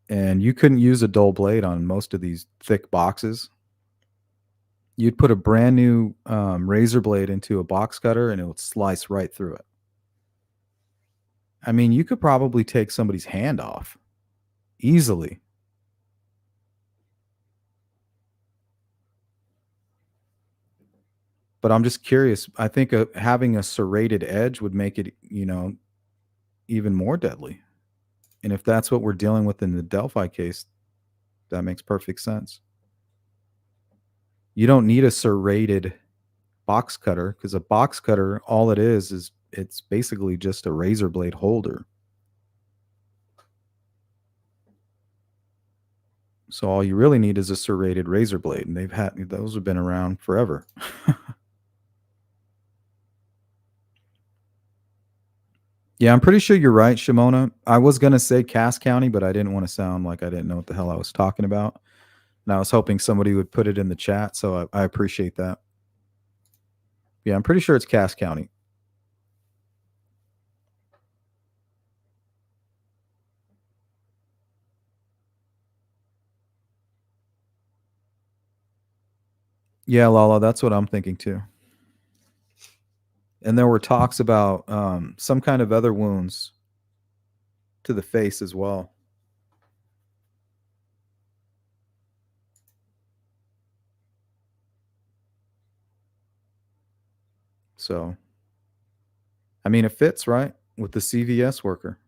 and you couldn't use a dull blade on most of these thick boxes. You'd put a brand new razor blade into a box cutter, and it would slice right through it. I mean, you could probably take somebody's hand off easily. But I'm just curious. I think having a serrated edge would make it, even more deadly. And if that's what we're dealing with in the Delphi case, that makes perfect sense. You don't need a serrated box cutter because a box cutter, all it is it's basically just a razor blade holder. So all you really need is a serrated razor blade, and those have been around forever. Yeah, I'm pretty sure you're right, Shimona. I was gonna say Cass County, but I didn't want to sound like I didn't know what the hell I was talking about. And I was hoping somebody would put it in the chat, so I appreciate that. Yeah, I'm pretty sure it's Cass County. Yeah, Lala, that's what I'm thinking too. And there were talks about some kind of other wounds to the face as well. So, I mean, it fits, right? With the CVS worker,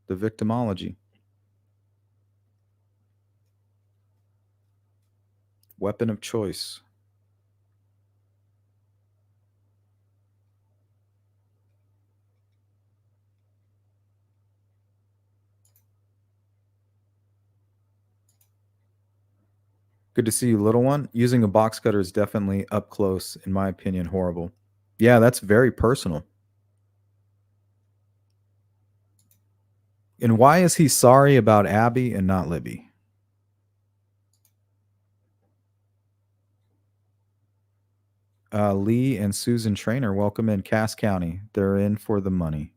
the victimology, weapon of choice. Good to see you, little one. Using a box cutter is definitely up close, in my opinion, horrible. Yeah, that's very personal. And why is he sorry about Abby and not Libby? Lee and Susan Trainer, welcome in Cass County. They're in for the money.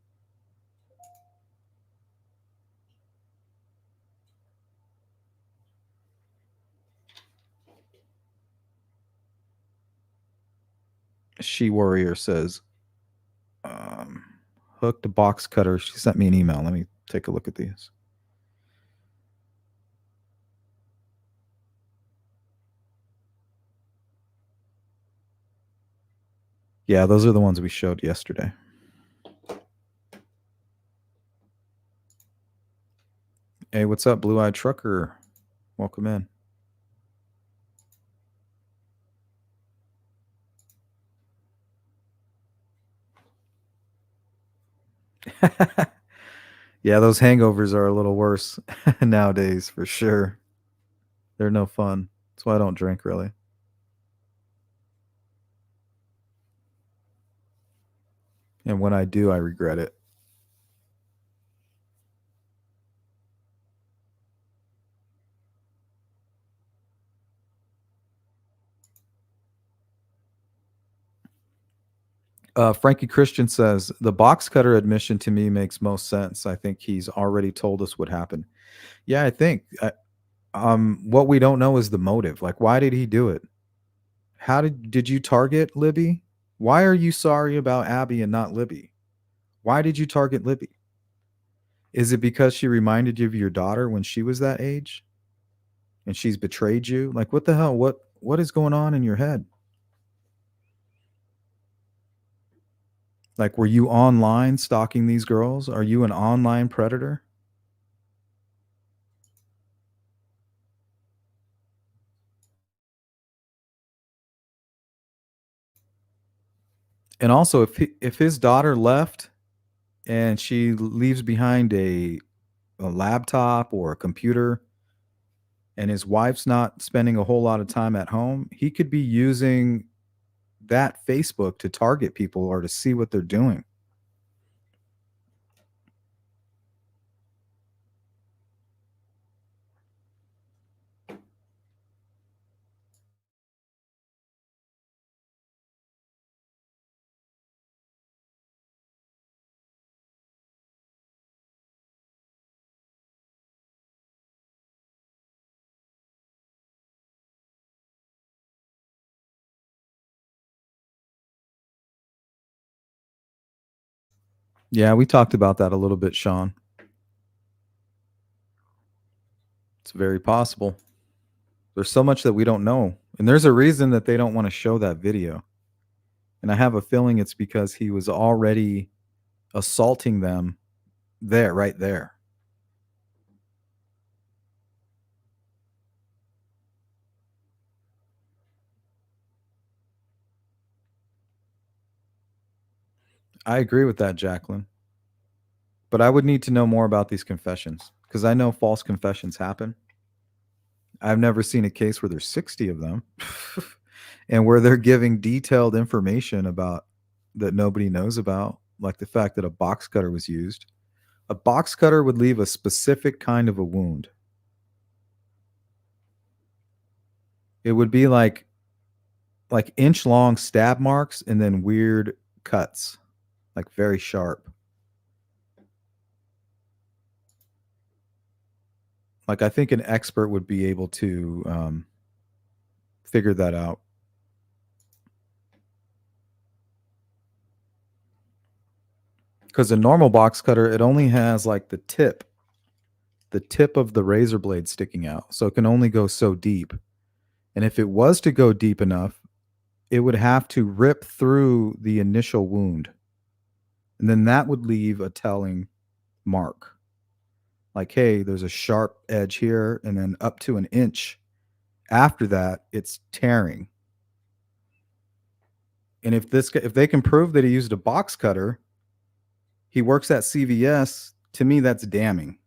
She Warrior says, um, hooked box cutter. She sent me an email. Let me take a look at these. Yeah, those are the ones we showed yesterday. Hey, what's up, Blue Eyed Trucker? Welcome in. Yeah, those hangovers are a little worse nowadays for sure. They're no fun. That's why I don't drink really. And when I do, I regret it. Frankie Christian says the box cutter admission to me makes most sense. I think he's already told us what happened. Yeah, I think. What we don't know is the motive. Like, why did he do it? How did you target Libby? Why are you sorry about Abby and not Libby? Why did you target Libby? Is it because she reminded you of your daughter when she was that age, and she's betrayed you? Like, what the hell? What is going on in your head? Like, were you online stalking these girls? Are you an online predator? And also, if his daughter left and she leaves behind a laptop or a computer, and his wife's not spending a whole lot of time at home, he could be using that Facebook to target people or to see what they're doing. Yeah, we talked about that a little bit, Sean. It's very possible. There's so much that we don't know. And there's a reason that they don't want to show that video. And I have a feeling it's because he was already assaulting them there, right there. I agree with that, Jacqueline. But I would need to know more about these confessions because I know false confessions happen. I've never seen a case where there's 60 of them and where they're giving detailed information about that nobody knows about, like the fact that a box cutter was used. A box cutter would leave a specific kind of a wound. It would be like inch long stab marks and then weird cuts, like very sharp. Like I think an expert would be able to figure that out. Because a normal box cutter, it only has like the tip of the razor blade sticking out. So it can only go so deep. And if it was to go deep enough, it would have to rip through the initial wound. And then that would leave a telling mark. Like, hey, there's a sharp edge here, and then up to an inch after that, it's tearing. And if they can prove that he used a box cutter, he works at CVS, to me that's damning.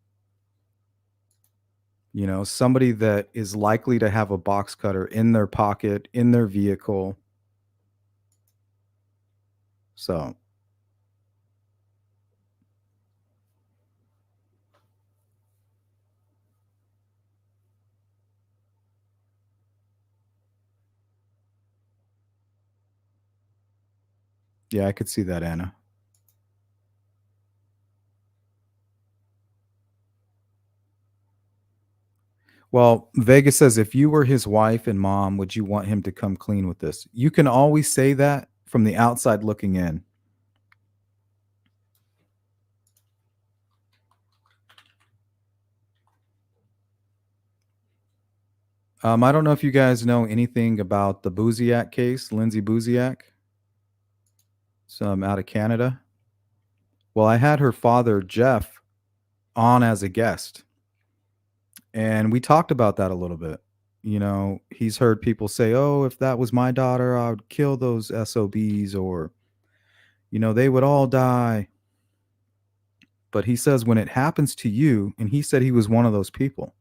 You know, somebody that is likely to have a box cutter in their pocket, in their vehicle. So, yeah, I could see that, Anna. Well, Vegas says, if you were his wife and mom, would you want him to come clean with this? You can always say that from the outside looking in. I don't know if you guys know anything about the Buziak case, Lindsay Buziak, some out of Canada. Well, I had her father, Jeff, on as a guest, and we talked about that a little bit. You know, he's heard people say, "Oh, if that was my daughter, I would kill those SOBs," or, they would all die. But he says when it happens to you, and he said he was one of those people.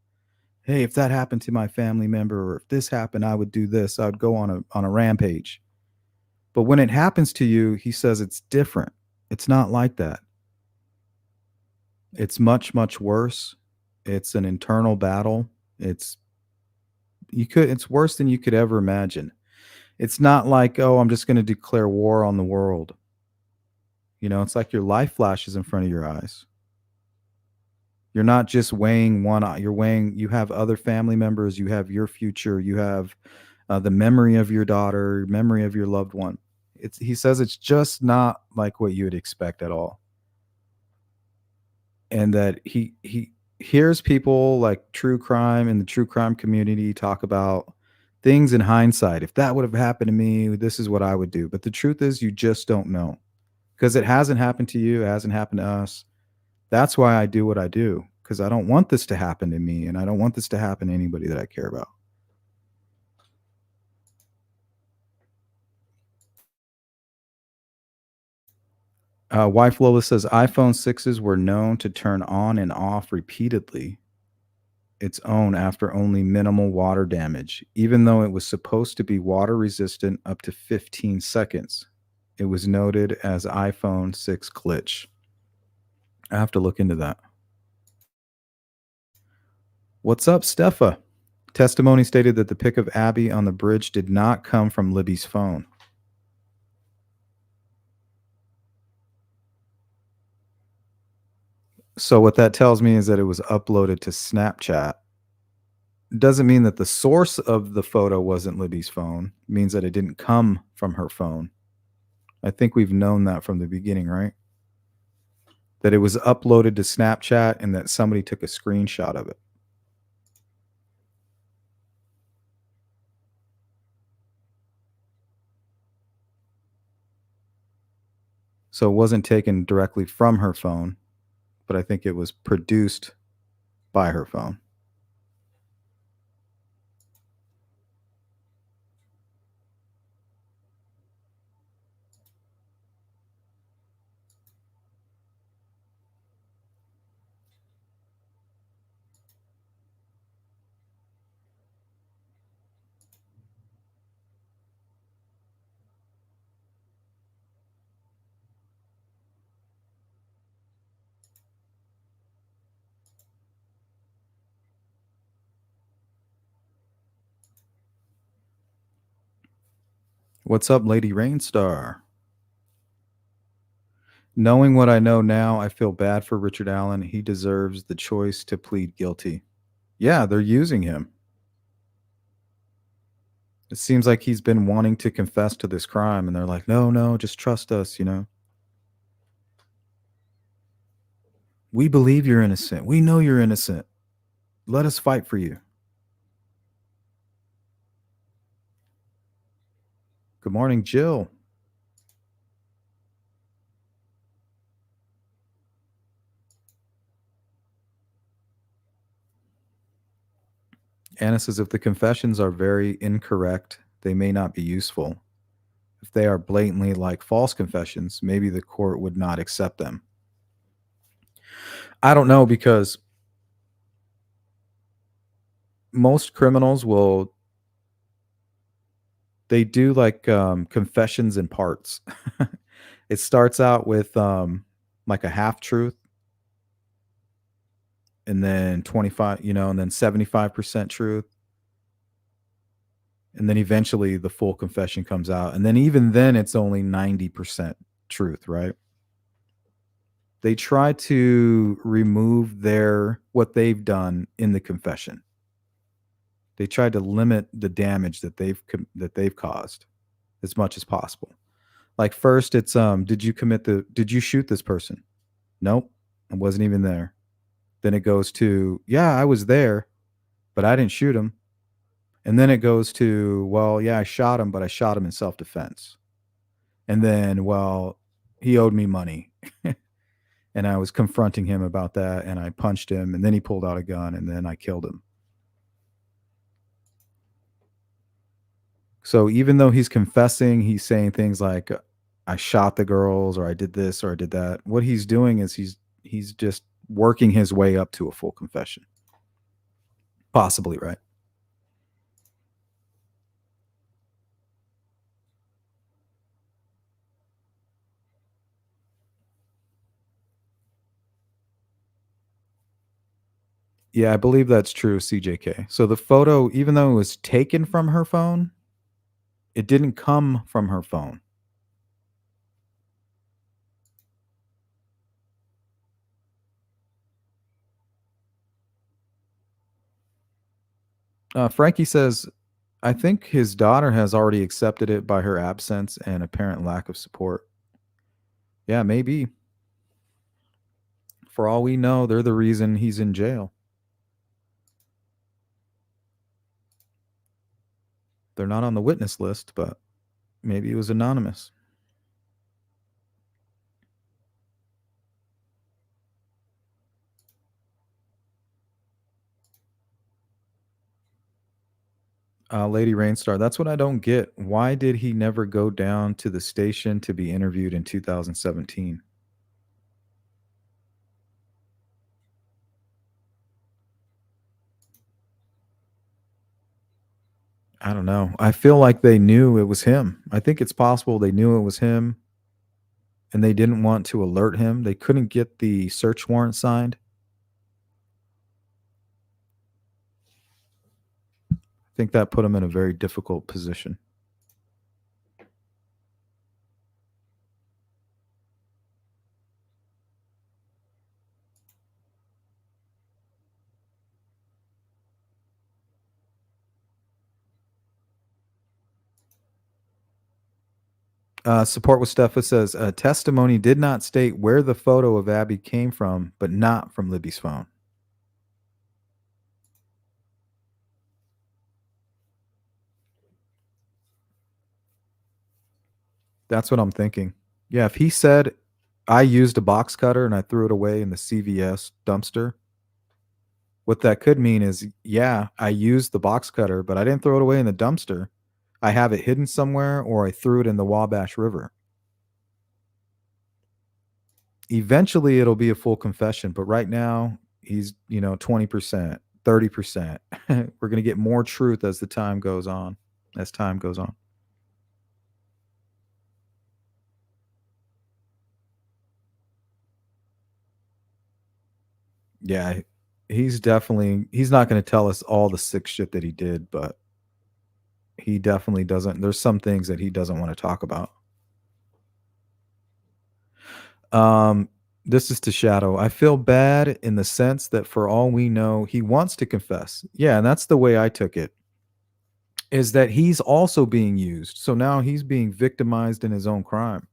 Hey, if that happened to my family member, or if this happened, I would do this. I would go on a rampage. But when it happens to you, he says it's different. It's not like that. It's much, much worse. It's an internal battle. It's worse than you could ever imagine. It's not like, oh, I'm just going to declare war on the world. It's like your life flashes in front of your eyes. You're not just weighing you have other family members, you have your future, you have the memory of your daughter, memory of your loved one. He says it's just not like what you would expect at all. And that he hears people like true crime in the true crime community talk about things in hindsight. If that would have happened to me, this is what I would do. But the truth is, you just don't know because it hasn't happened to you, it hasn't happened to us. That's why I do what I do, because I don't want this to happen to me, and I don't want this to happen to anybody that I care about. Wife Lola says iPhone 6s were known to turn on and off repeatedly its own after only minimal water damage, even though it was supposed to be water resistant up to 15 seconds. It was noted as iPhone 6 glitch. I have to look into that. What's up, Steffa? Testimony stated that the pic of Abby on the bridge did not come from Libby's phone. So what that tells me is that it was uploaded to Snapchat. Doesn't mean that the source of the photo wasn't Libby's phone. It means that it didn't come from her phone. I think we've known that from the beginning, right? That it was uploaded to Snapchat and that somebody took a screenshot of it. So it wasn't taken directly from her phone, but I think it was produced by her phone. What's up, Lady Rainstar? Knowing what I know now, I feel bad for Richard Allen. He deserves the choice to plead guilty. Yeah, they're using him. It seems like he's been wanting to confess to this crime, and they're like, no, no, just trust us. We believe you're innocent. We know you're innocent. Let us fight for you. Good morning, Jill. Anna says if the confessions are very incorrect, they may not be useful. If they are blatantly like false confessions, maybe the court would not accept them. I don't know because most criminals they do like confessions in parts. It starts out with like a half truth, and then 25, and then 75% truth, and then eventually the full confession comes out, and then even then it's only 90% truth, right? They try to remove their what they've done in the confession. They try to limit the damage that they've caused as much as possible. Like first it's did you shoot this person? Nope, I wasn't even there. Then it goes to, yeah, I was there, but I didn't shoot him. And then it goes to, well, yeah, I shot him, but I shot him in self-defense. And then, well, he owed me money. And I was confronting him about that, and I punched him, and then he pulled out a gun, and then I killed him. So even though he's confessing, he's saying things like, I shot the girls, or I did this, or I did that. What he's doing is he's just working his way up to a full confession. Possibly, right? Yeah, I believe that's true, CJK. So the photo, even though it was taken from her phone, it didn't come from her phone. Frankie says, I think his daughter has already accepted it by her absence and apparent lack of support. Yeah, maybe. For all we know, they're the reason he's in jail. They're not on the witness list, but maybe it was anonymous. Lady Rainstar, that's what I don't get. Why did he never go down to the station to be interviewed in 2017? I don't know. I feel like they knew it was him. I think it's possible they knew it was him and they didn't want to alert him. They couldn't get the search warrant signed. I think that put him in a very difficult position. Support with Steffa says testimony did not state where the photo of Abby came from, but not from Libby's phone. That's what I'm thinking. Yeah, if he said I used a box cutter and I threw it away in the CVS dumpster, what that could mean is, yeah, I used the box cutter, but I didn't throw it away in the dumpster. I have it hidden somewhere, or I threw it in the Wabash River. Eventually, it'll be a full confession, but right now, he's 20%, 30%. We're gonna get more truth as the time goes on. As time goes on. Yeah, he's not gonna tell us all the sick shit that he did, but he definitely doesn't. There's some things that he doesn't want to talk about. Um, this is to Shadow. I feel bad in the sense that for all we know, he wants to confess. Yeah, and that's the way I took it. Is that he's also being used. So now he's being victimized in his own crime.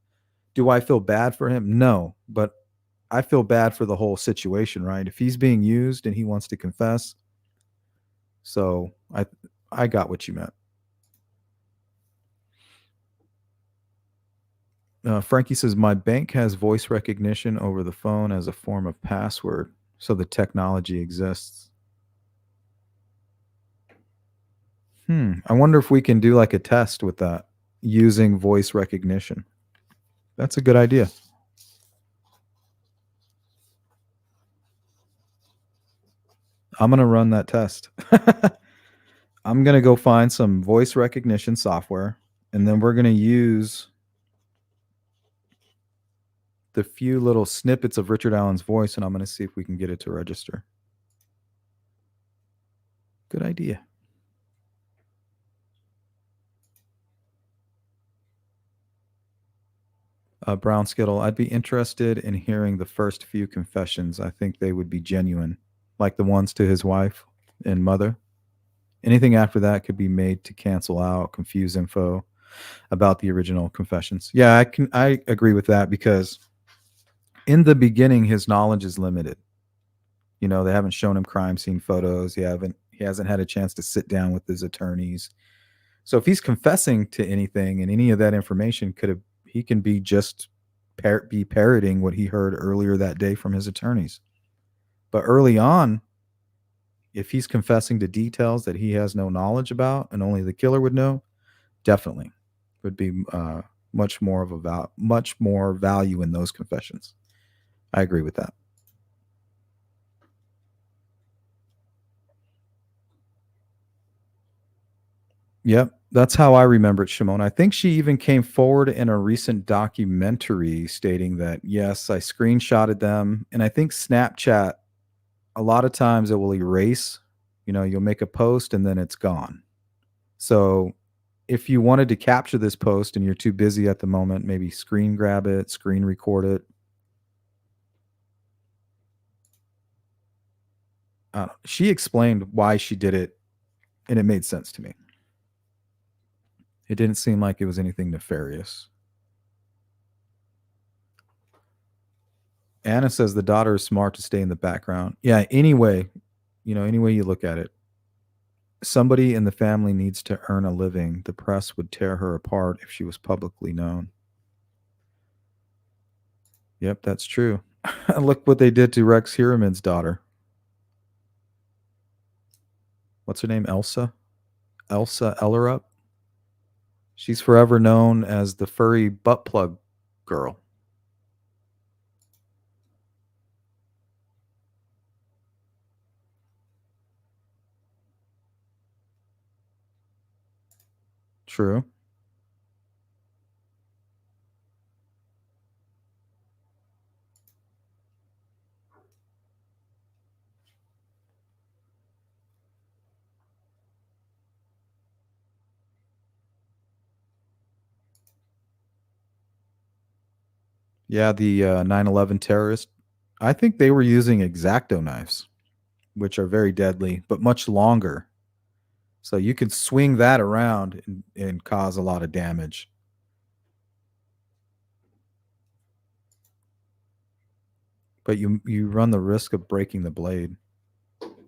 Do I feel bad for him? No, but I feel bad for the whole situation, right? If he's being used and he wants to confess, so I got what you meant. Frankie says my bank has voice recognition over the phone as a form of password, so the technology exists. I wonder if we can do like a test with that using voice recognition. That's a good idea. I'm gonna run that test. I'm gonna go find some voice recognition software, and then we're gonna use the few little snippets of Richard Allen's voice, and I'm going to see if we can get it to register. Good idea. Brown Skittle, I'd be interested in hearing the first few confessions. I think they would be genuine, like the ones to his wife and mother. Anything after that could be made to cancel out, confuse info about the original confessions. Yeah, I agree with that because in the beginning his knowledge is limited. You know, they haven't shown him crime scene photos. He hasn't had a chance to sit down with his attorneys. So if he's confessing to anything and any of that information could have he can be just be parroting what he heard earlier that day from his attorneys. But early on, if he's confessing to details that he has no knowledge about and only the killer would know, definitely would be much more value in those confessions. I agree with that. Yep, that's how I remember it, Shimon. I think she even came forward in a recent documentary stating that yes, I screenshotted them, and I think Snapchat a lot of times it will erase. You know, you'll make a post and then it's gone. So if you wanted to capture this post and you're too busy at the moment, maybe screen grab it, screen record it. She explained why she did it, and it made sense to me. It didn't seem like it was anything nefarious. Anna says the daughter is smart to stay in the background. Yeah, anyway, any way you look at it, somebody in the family needs to earn a living. The press would tear her apart if she was publicly known. Yep, that's true. Look what they did to Rex Heuermann's daughter. What's her name? Elsa Ellerup. She's forever known as the furry butt plug girl. True. Yeah, the 9/11 terrorist. I think they were using X-Acto knives, which are very deadly, but much longer. So you can swing that around and cause a lot of damage. But you run the risk of breaking the blade,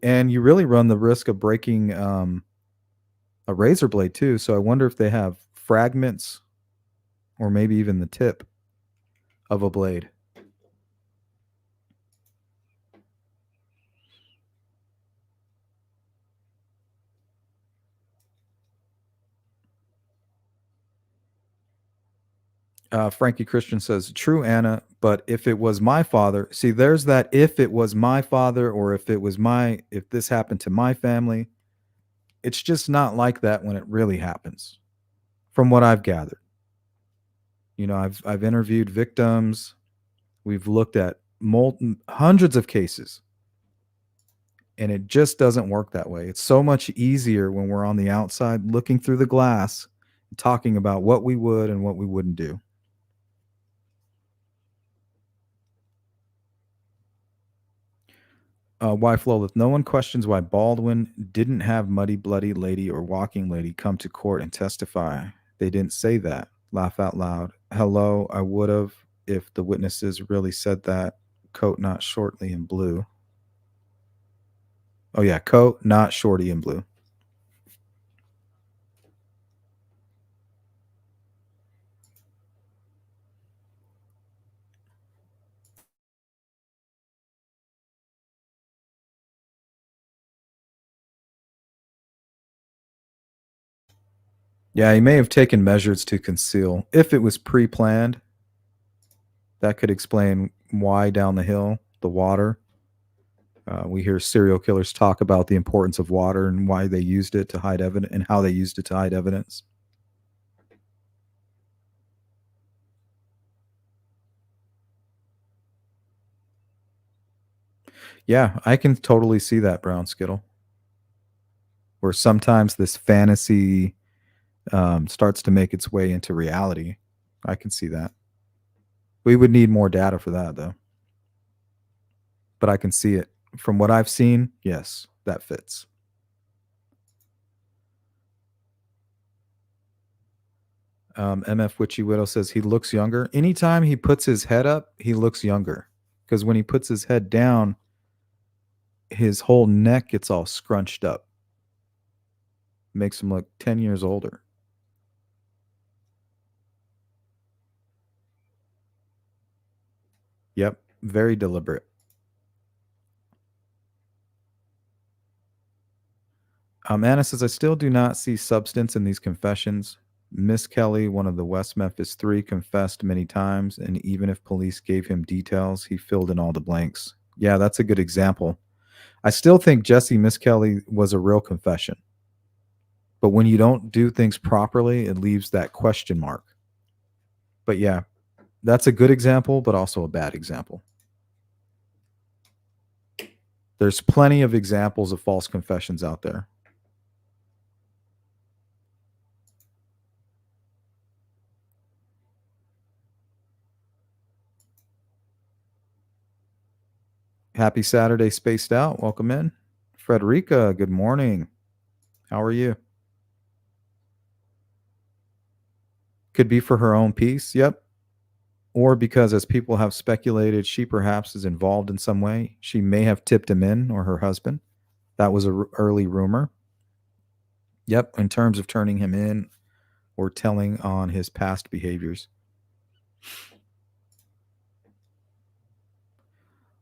and you really run the risk of breaking a razor blade too. So I wonder if they have fragments or maybe even the tip of a blade. Frankie Christian says, "True, Anna. But if it was my father, see, there's that. If it was my father, or if this happened to my family, it's just not like that when it really happens. From what I've gathered, I've interviewed victims. We've looked at hundreds of cases, and it just doesn't work that way. It's so much easier when we're on the outside, looking through the glass, talking about what we would and what we wouldn't do." Wife Lilith, no one questions why Baldwin didn't have Muddy Bloody Lady or Walking Lady come to court and testify. They didn't say that. Laugh out loud. Hello, I would have if the witnesses really said that. Coat not shortly in blue. Oh yeah, coat not shorty in blue. Yeah, he may have taken measures to conceal. If it was pre-planned, that could explain why down the hill, the water. We hear serial killers talk about the importance of water and why they used it to hide evidence and how they used it to hide evidence. Yeah, I can totally see that, Brown Skittle, where sometimes this fantasy starts to make its way into reality. I can see that. We would need more data for that, though. But I can see it. From what I've seen, yes, that fits. MF Witchy Widow says he looks younger. Anytime he puts his head up, he looks younger. Because when he puts his head down, his whole neck gets all scrunched up. Makes him look 10 years older. Yep, very deliberate. Anna says, I still do not see substance in these confessions. Miss Kelly, one of the West Memphis Three, confessed many times, and even if police gave him details, he filled in all the blanks. Yeah, that's a good example. I still think Jesse Miss Kelly was a real confession. But when you don't do things properly, it leaves that question mark. But yeah, that's a good example, but also a bad example. There's plenty of examples of false confessions out there. Happy Saturday, Spaced Out. Welcome in. Frederica, good morning. How are you? Could be for her own peace. Yep. Or because, as people have speculated, she perhaps is involved in some way. She may have tipped him in, or her husband. That was a early rumor. Yep. In terms of turning him in or telling on his past behaviors.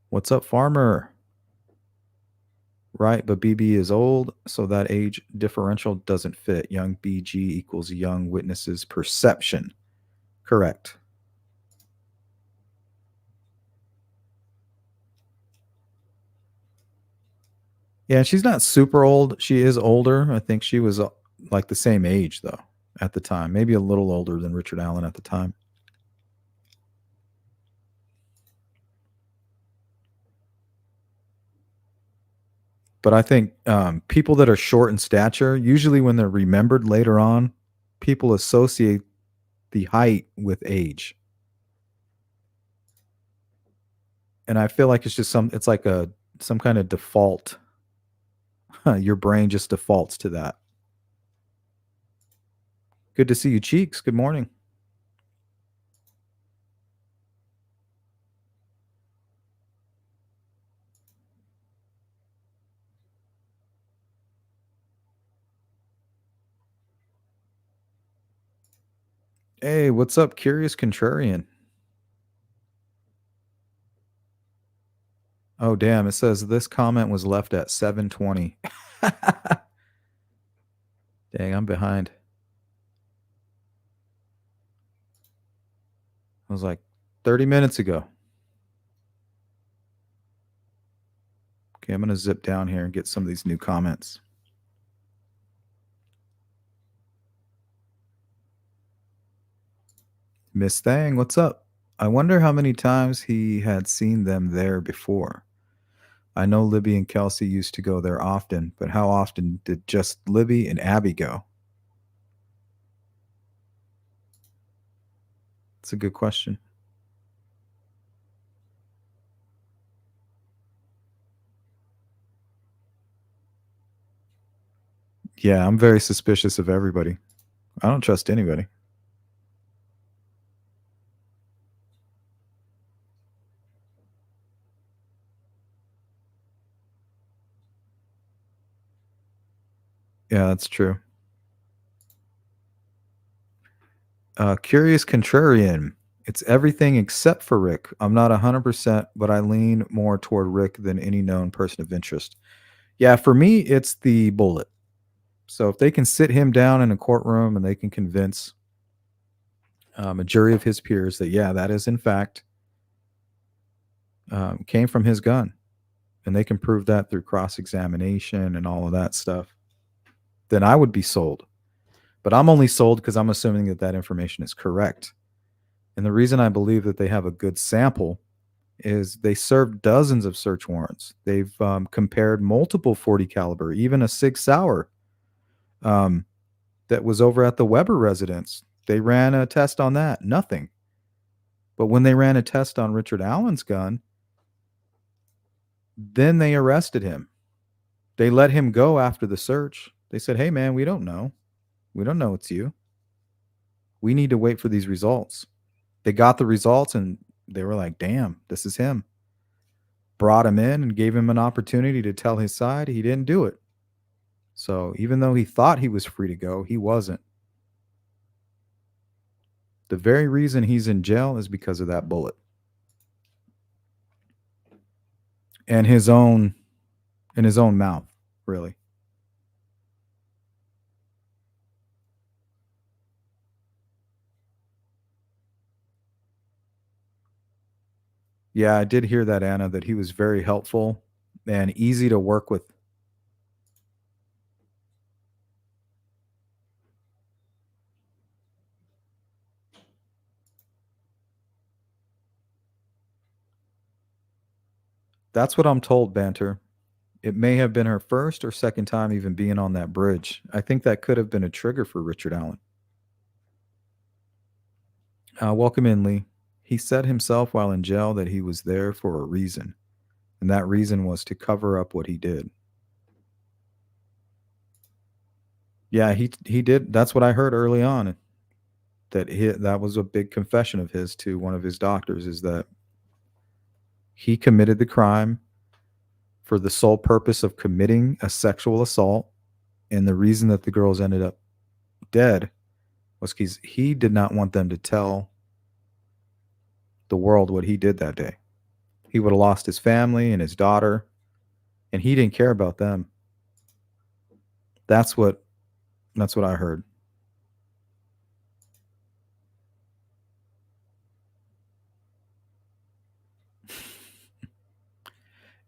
What's up, farmer? Right, but BB is old, so that age differential doesn't fit. Young BG equals young witness's perception. Correct. Yeah, she's not super old. She is older. I think she was like the same age, though, at the time. Maybe a little older than Richard Allen at the time. But I think people that are short in stature, usually when they're remembered later on, people associate the height with age. And I feel like it's just it's like some kind of default. Your brain just defaults to that. Good to see you, Cheeks. Good morning. Hey, what's up, Curious Contrarian? Oh, damn. It says this comment was left at 7:20. Dang, I'm behind. I was like 30 minutes ago. Okay, I'm going to zip down here and get some of these new comments. Miss Thang, what's up? I wonder how many times he had seen them there before. I know Libby and Kelsey used to go there often, but how often did just Libby and Abby go? It's a good question. Yeah, I'm very suspicious of everybody. I don't trust anybody. Yeah, that's true. Curious Contrarian. It's everything except for Rick. I'm not 100%, but I lean more toward Rick than any known person of interest. Yeah, for me, it's the bullet. So if they can sit him down in a courtroom and they can convince a jury of his peers that, yeah, that is in fact came from his gun, and they can prove that through cross examination and all of that stuff, then I would be sold. But I'm only sold because I'm assuming that that information is correct. And the reason I believe that they have a good sample is they served dozens of search warrants. They've compared multiple 40 caliber, even a Sig Sauer um, that was over at the Weber residence. They ran a test on that, nothing. But when they ran a test on Richard Allen's gun, then they arrested him. They let him go after the search. They said, "Hey, man, we don't know. We don't know it's you. We need to wait for these results." They got the results and they were like, "Damn, this is him." Brought him in and gave him an opportunity to tell his side. He didn't do it. So even though he thought he was free to go, he wasn't. The very reason he's in jail is because of that bullet. And his own in his own mouth, really. Yeah, I did hear that, Anna, that he was very helpful and easy to work with. That's what I'm told, Banter. It may have been her first or second time even being on that bridge. I think that could have been a trigger for Richard Allen. Welcome in, Lee. He said himself while in jail that he was there for a reason, and that reason was to cover up what he did. Yeah, he did. That's what I heard early on. That was a big confession of his to one of his doctors, is that he committed the crime for the sole purpose of committing a sexual assault, and the reason that the girls ended up dead was because he did not want them to tell the world what he did that day. He would have lost his family and his daughter, and he didn't care about them. That's what I heard.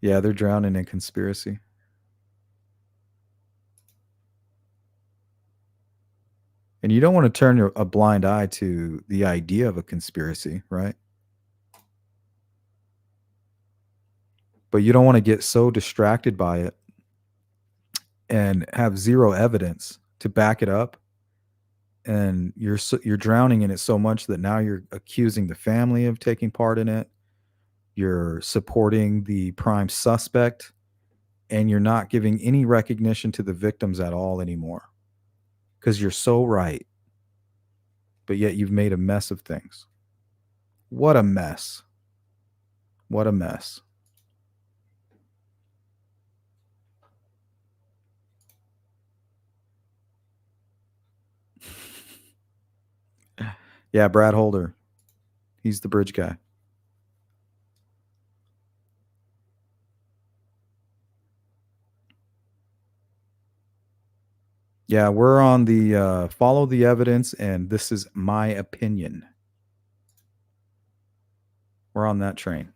Yeah, they're drowning in conspiracy. And you don't want to turn a blind eye to the idea of a conspiracy, right? But you don't want to get so distracted by it and have zero evidence to back it up, and you're drowning in it so much that now you're accusing the family of taking part in it. You're supporting the prime suspect, and you're not giving any recognition to the victims at all anymore because you're so right, but yet you've made a mess of things. What a mess. What a mess. Yeah, Brad Holder. He's the bridge guy. Yeah, we're on the follow the evidence, and this is my opinion. We're on that train.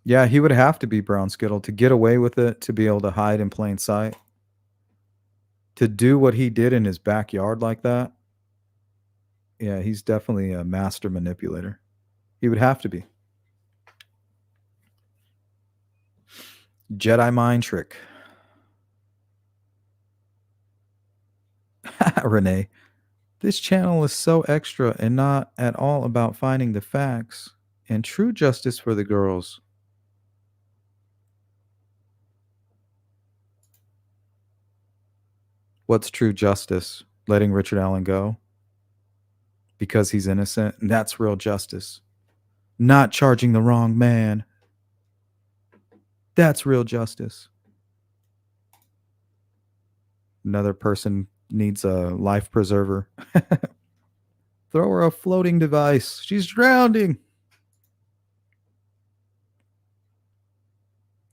Yeah, he would have to be Brown Skittle to get away with it, to be able to hide in plain sight, to do what he did in his backyard like that. Yeah, he's definitely a master manipulator. He would have to be. Jedi mind trick. Renee, this channel is so extra and not at all about finding the facts and true justice for the girls. What's true justice? Letting Richard Allen go because he's innocent? That's real justice. Not charging the wrong man. That's real justice. Another person needs a life preserver. Throw her a floating device. She's drowning.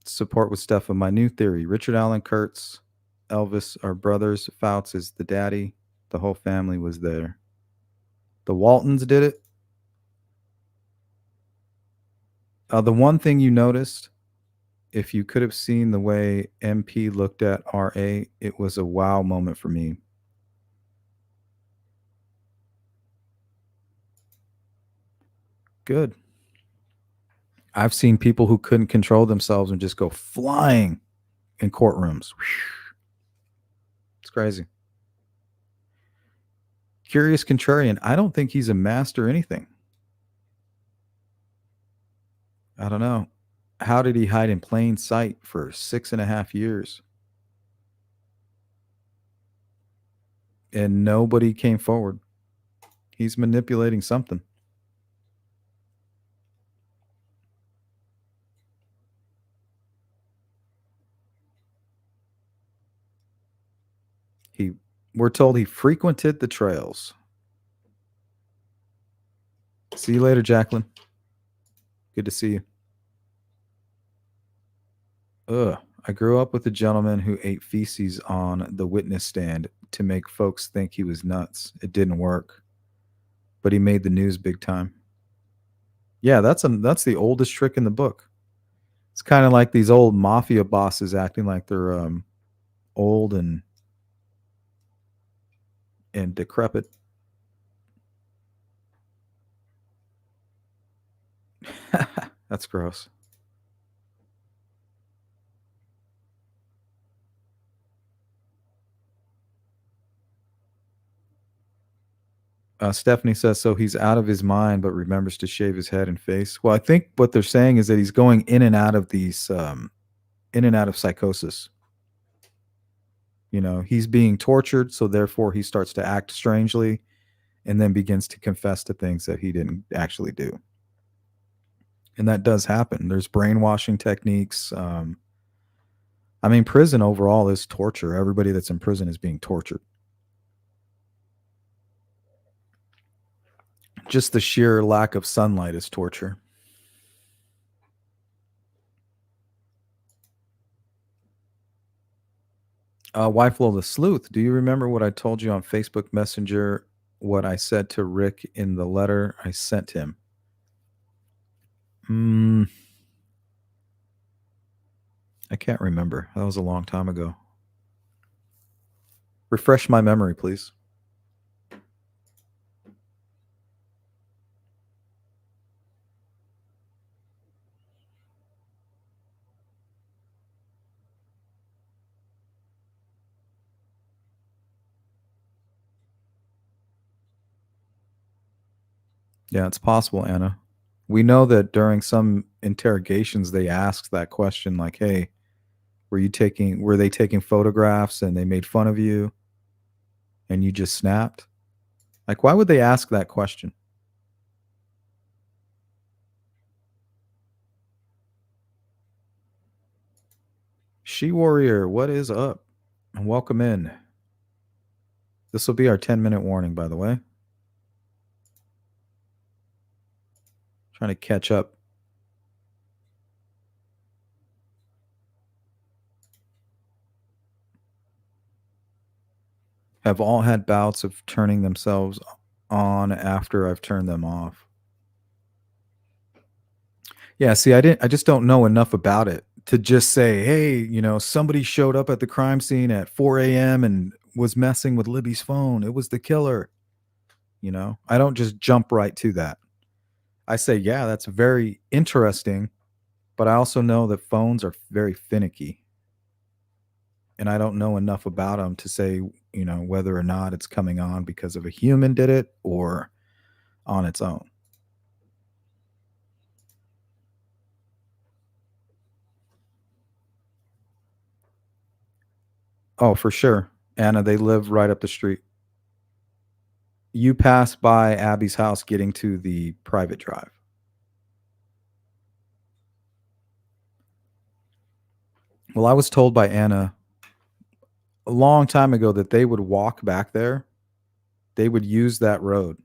Support with Stefan. My new theory: Richard Allen, Kurtz, Elvis are brothers. Fouts is the daddy. The whole family was there. The Waltons did it. The one thing you noticed If you could have seen the way MP looked at RA, it was a wow moment for me. Good. I've seen people who couldn't control themselves and just go flying in courtrooms. It's crazy. Curious Contrarian, I don't think he's a master anything. I don't know. How did he hide in plain sight for 6.5 years? And nobody came forward. He's manipulating something. He We're told he frequented the trails. See you later, Jacqueline. Good to see you. Ugh. I grew up with a gentleman who ate feces on the witness stand to make folks think he was nuts. It didn't work, but he made the news big time. Yeah, that's the oldest trick in the book. It's kind of like these old mafia bosses acting like they're old and decrepit. That's gross. Stephanie says so. He's out of his mind, but remembers to shave his head and face. Well, I think what they're saying is that he's going in and out of these, in and out of psychosis. You know, he's being tortured, so therefore he starts to act strangely, and then begins to confess to things that he didn't actually do. And that does happen. There's brainwashing techniques. I mean, prison overall is torture. Everybody that's in prison is being tortured. Just the sheer lack of sunlight is torture. Wife Lola Sleuth, do you remember what I told you on Facebook Messenger? What I said to Rick in the letter I sent him? I can't remember. That was a long time ago. Refresh my memory, please. Yeah, it's possible, Anna. We know that during some interrogations they asked that question like, "Hey, were they taking photographs and they made fun of you and you just snapped?" Like, why would they ask that question? She Warrior, what is up? And welcome in. This will be our 10-minute warning, by the way. Trying to catch up. Have all had bouts of turning themselves on after I've turned them off. Yeah, see, I just don't know enough about it to just say, "Hey, somebody showed up at the crime scene at 4 a.m. and was messing with Libby's phone. It was the killer." I don't just jump right to that. I say, "Yeah, that's very interesting," but I also know that phones are very finicky, and I don't know enough about them to say, whether or not it's coming on because of a human did it or on its own. Oh, for sure. Anna, they live right up the street. You pass by Abby's house getting to the private drive. Well, I was told by Anna a long time ago that they would walk back there. They would use that road.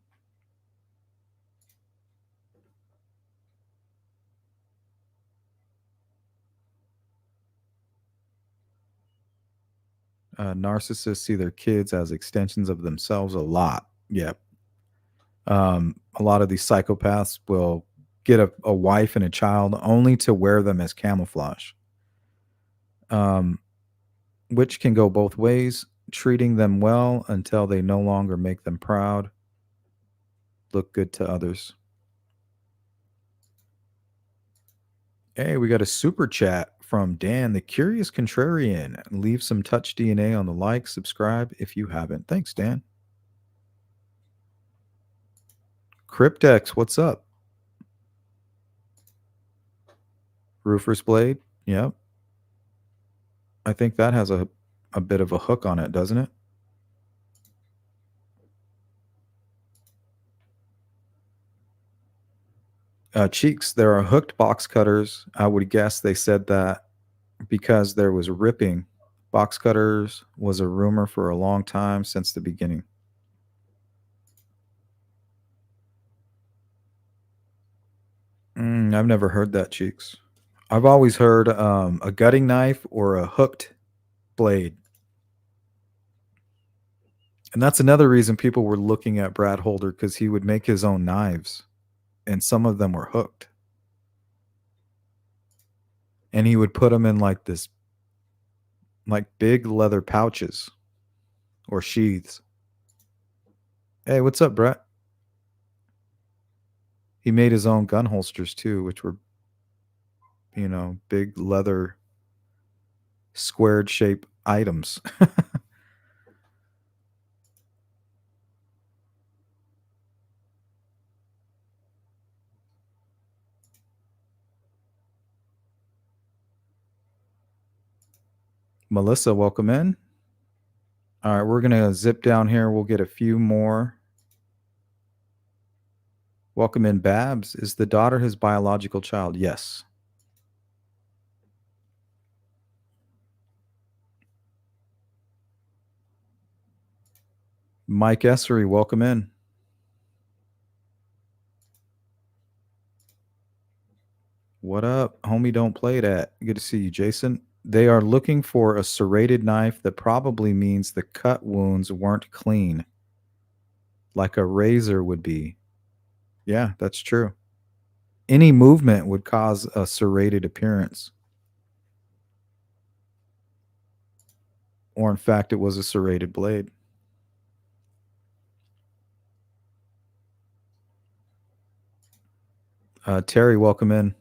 Narcissists see their kids as extensions of themselves a lot. Yep. A lot of these psychopaths will get a wife and a child only to wear them as camouflage. um, which can go both ways, treating them well until they no longer make them proud, look good to others. Hey, we got a super chat from Dan, the Curious Contrarian. Leave some touch DNA on the like, subscribe if you haven't. Thanks, Dan. Cryptex, what's up? Roofer's Blade. Yep. I think that has a bit of a hook on it, doesn't it? Cheeks, there are hooked box cutters. I would guess they said that because there was ripping. Box cutters was a rumor for a long time since the beginning. I've never heard that, Cheeks. I've always heard a gutting knife or a hooked blade. And that's another reason people were looking at Brad Holder, because he would make his own knives, and some of them were hooked. And he would put them in like this, like big leather pouches or sheaths. Hey, what's up, Brett? He made his own gun holsters too, which were, big leather squared shape items. Melissa, welcome in. All right, we're going to zip down here. We'll get a few more. Welcome in, Babs. Is the daughter his biological child? Yes. Mike Essery, welcome in. What up? Homie, don't play that. Good to see you, Jason. They are looking for a serrated knife that probably means the cut wounds weren't clean, like a razor would be. Yeah, that's true. Any movement would cause a serrated appearance. Or, in fact, it was a serrated blade. Terry, welcome in.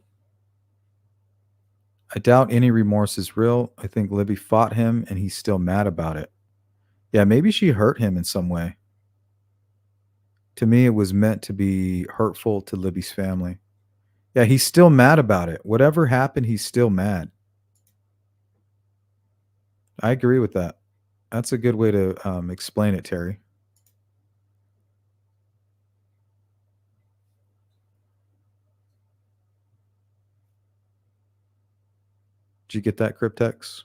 I doubt any remorse is real. I think Libby fought him and he's still mad about it. Yeah, maybe she hurt him in some way. To me, it was meant to be hurtful to Libby's family. Yeah, he's still mad about it. Whatever happened, he's still mad. I agree with that. That's a good way to explain it, Terry. Did you get that, Cryptex?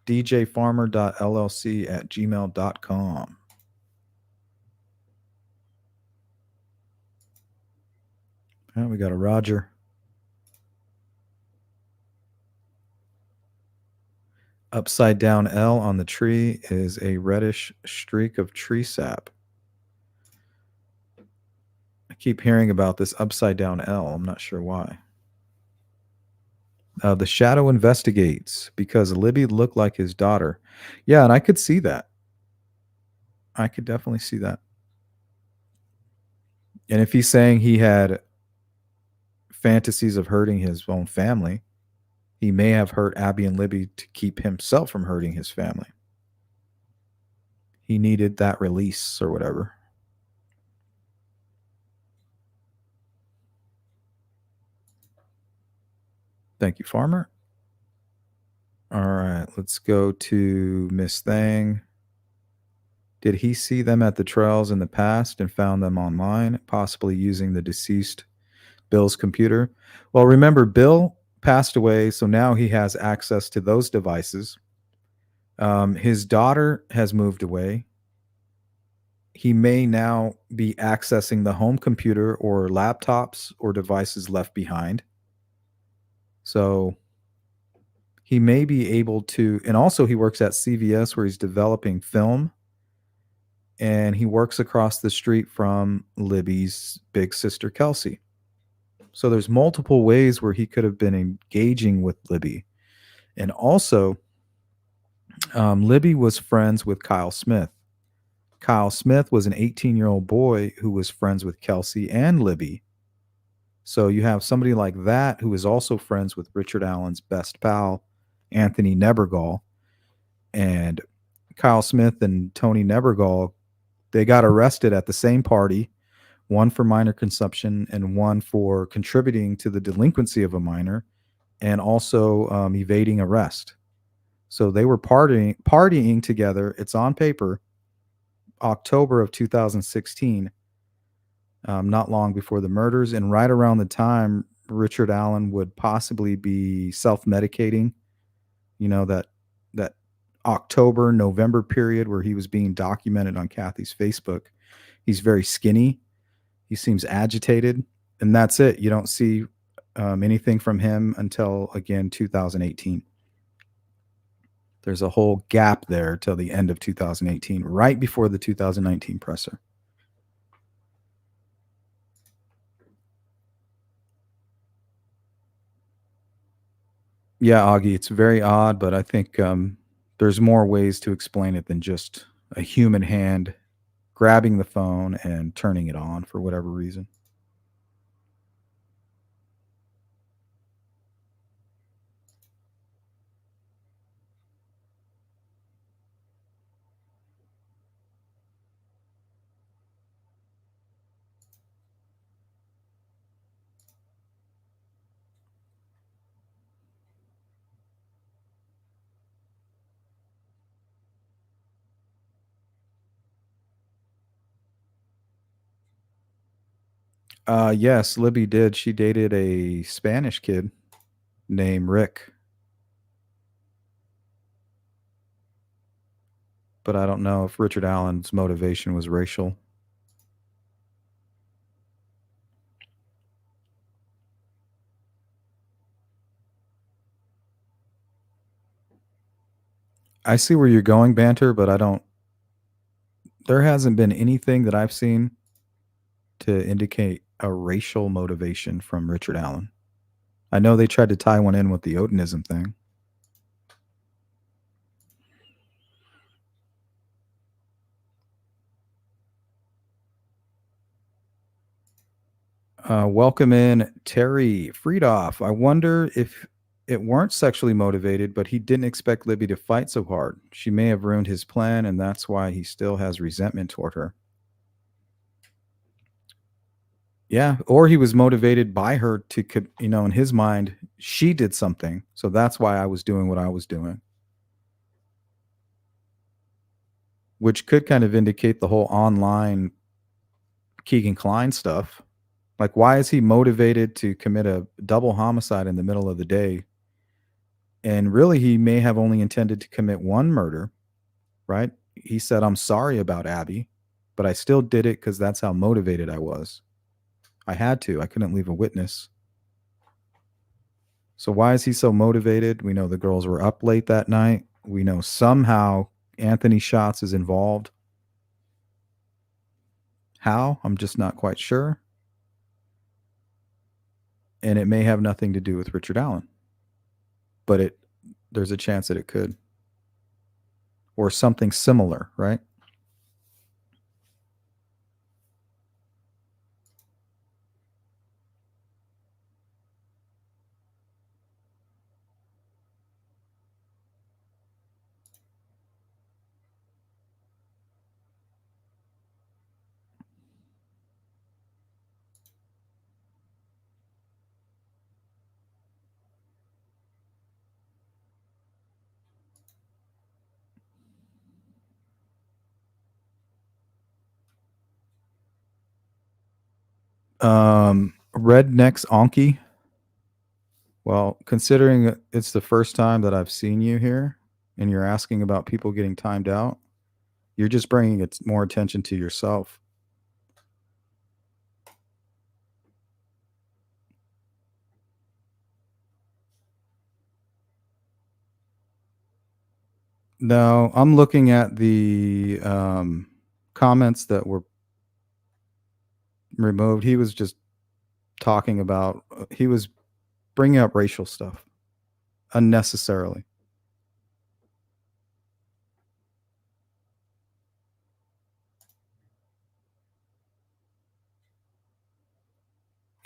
djfarmer.llc@gmail.com. Oh, we got a Roger. Upside down L on the tree is a reddish streak of tree sap. I keep hearing about this upside down L. I'm not sure why. The shadow investigates because Libby looked like his daughter. Yeah, and I could see that. I could definitely see that. And if he's saying he had fantasies of hurting his own family, he may have hurt Abby and Libby to keep himself from hurting his family. He needed that release or whatever. Thank you, Farmer. All right, let's go to Miss Thang. Did he see them at the trails in the past and found them online, possibly using the deceased Bill's computer? Well, remember, Bill passed away, so now he has access to those devices. His daughter has moved away. He may now be accessing the home computer or laptops or devices left behind. So he may be able to, and also he works at CVS where he's developing film, and he works across the street from Libby's big sister, Kelsey. So there's multiple ways where he could have been engaging with Libby. And also, Libby was friends with Kyle Smith. Kyle Smith was an 18-year-old boy who was friends with Kelsey and Libby. So you have somebody like that who is also friends with Richard Allen's best pal, Anthony Nebergall. And Kyle Smith and Tony Nebergall, they got arrested at the same party, one for minor consumption and one for contributing to the delinquency of a minor and also evading arrest. So they were partying together. It's on paper, October of 2016, not long before the murders, and right around the time Richard Allen would possibly be self-medicating. You know, that October November period where he was being documented on Kathy's Facebook. He's very skinny. He seems agitated, and that's it. You don't see anything from him until again 2018. There's a whole gap there till the end of 2018, right before the 2019 presser. Yeah, Augie, it's very odd, but I think there's more ways to explain it than just a human hand grabbing the phone and turning it on for whatever reason. Yes, Libby did. She dated a Spanish kid named Rick, but I don't know if Richard Allen's motivation was racial. I see where you're going, Banter, but I don't. There hasn't been anything that I've seen to indicate a racial motivation from Richard Allen. I know they tried to tie one in with the Odinism thing. Welcome in Terry Friedoff. I wonder if it weren't sexually motivated, but he didn't expect Libby to fight so hard. She may have ruined his plan, and that's why he still has resentment toward her. Yeah, or he was motivated by her to, in his mind, she did something. So that's why I was doing what I was doing. Which could kind of indicate the whole online Keegan Klein stuff. Like, why is he motivated to commit a double homicide in the middle of the day? And really, he may have only intended to commit one murder, right? He said, I'm sorry about Abby, but I still did it because that's how motivated I was. I had to. I couldn't leave a witness. So why is he so motivated? We know the girls were up late that night. We know somehow Anthony Schatz is involved. How? I'm just not quite sure. And it may have nothing to do with Richard Allen. But there's a chance that it could. Or something similar, right? Rednecks Onky. Well, considering it's the first time that I've seen you here and you're asking about people getting timed out, you're just bringing it more attention to yourself. No, I'm looking at the comments that were removed. He was just talking about, he was bringing up racial stuff unnecessarily.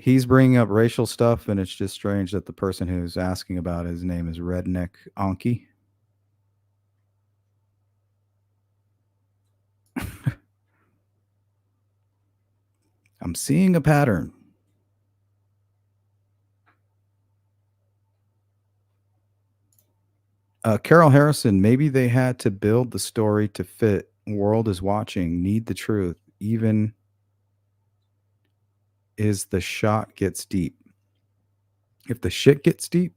He's bringing up racial stuff, and it's just strange that the person who's asking about his name is Redneck Anki. I'm seeing a pattern. Carol Harrison, maybe they had to build the story to fit. World is watching, need the truth, even is the shot gets deep. If the shit gets deep,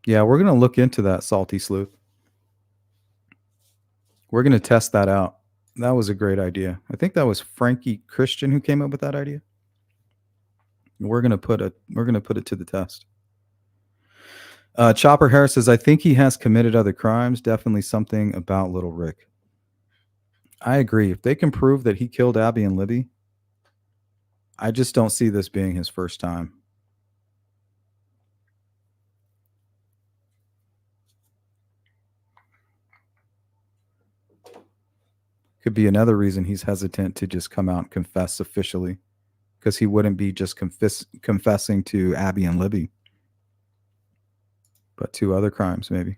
yeah, we're going to look into that, Salty Sleuth. We're going to test that out. That was a great idea. I think that was Frankie Christian who came up with that idea. We're going to put it to the test. Chopper Harris says, I think he has committed other crimes. Definitely something about Little Rick. I agree. If they can prove that he killed Abby and Libby, I just don't see this being his first time. Could be another reason he's hesitant to just come out and confess officially, because he wouldn't be just confessing to Abby and Libby, but to other crimes, maybe.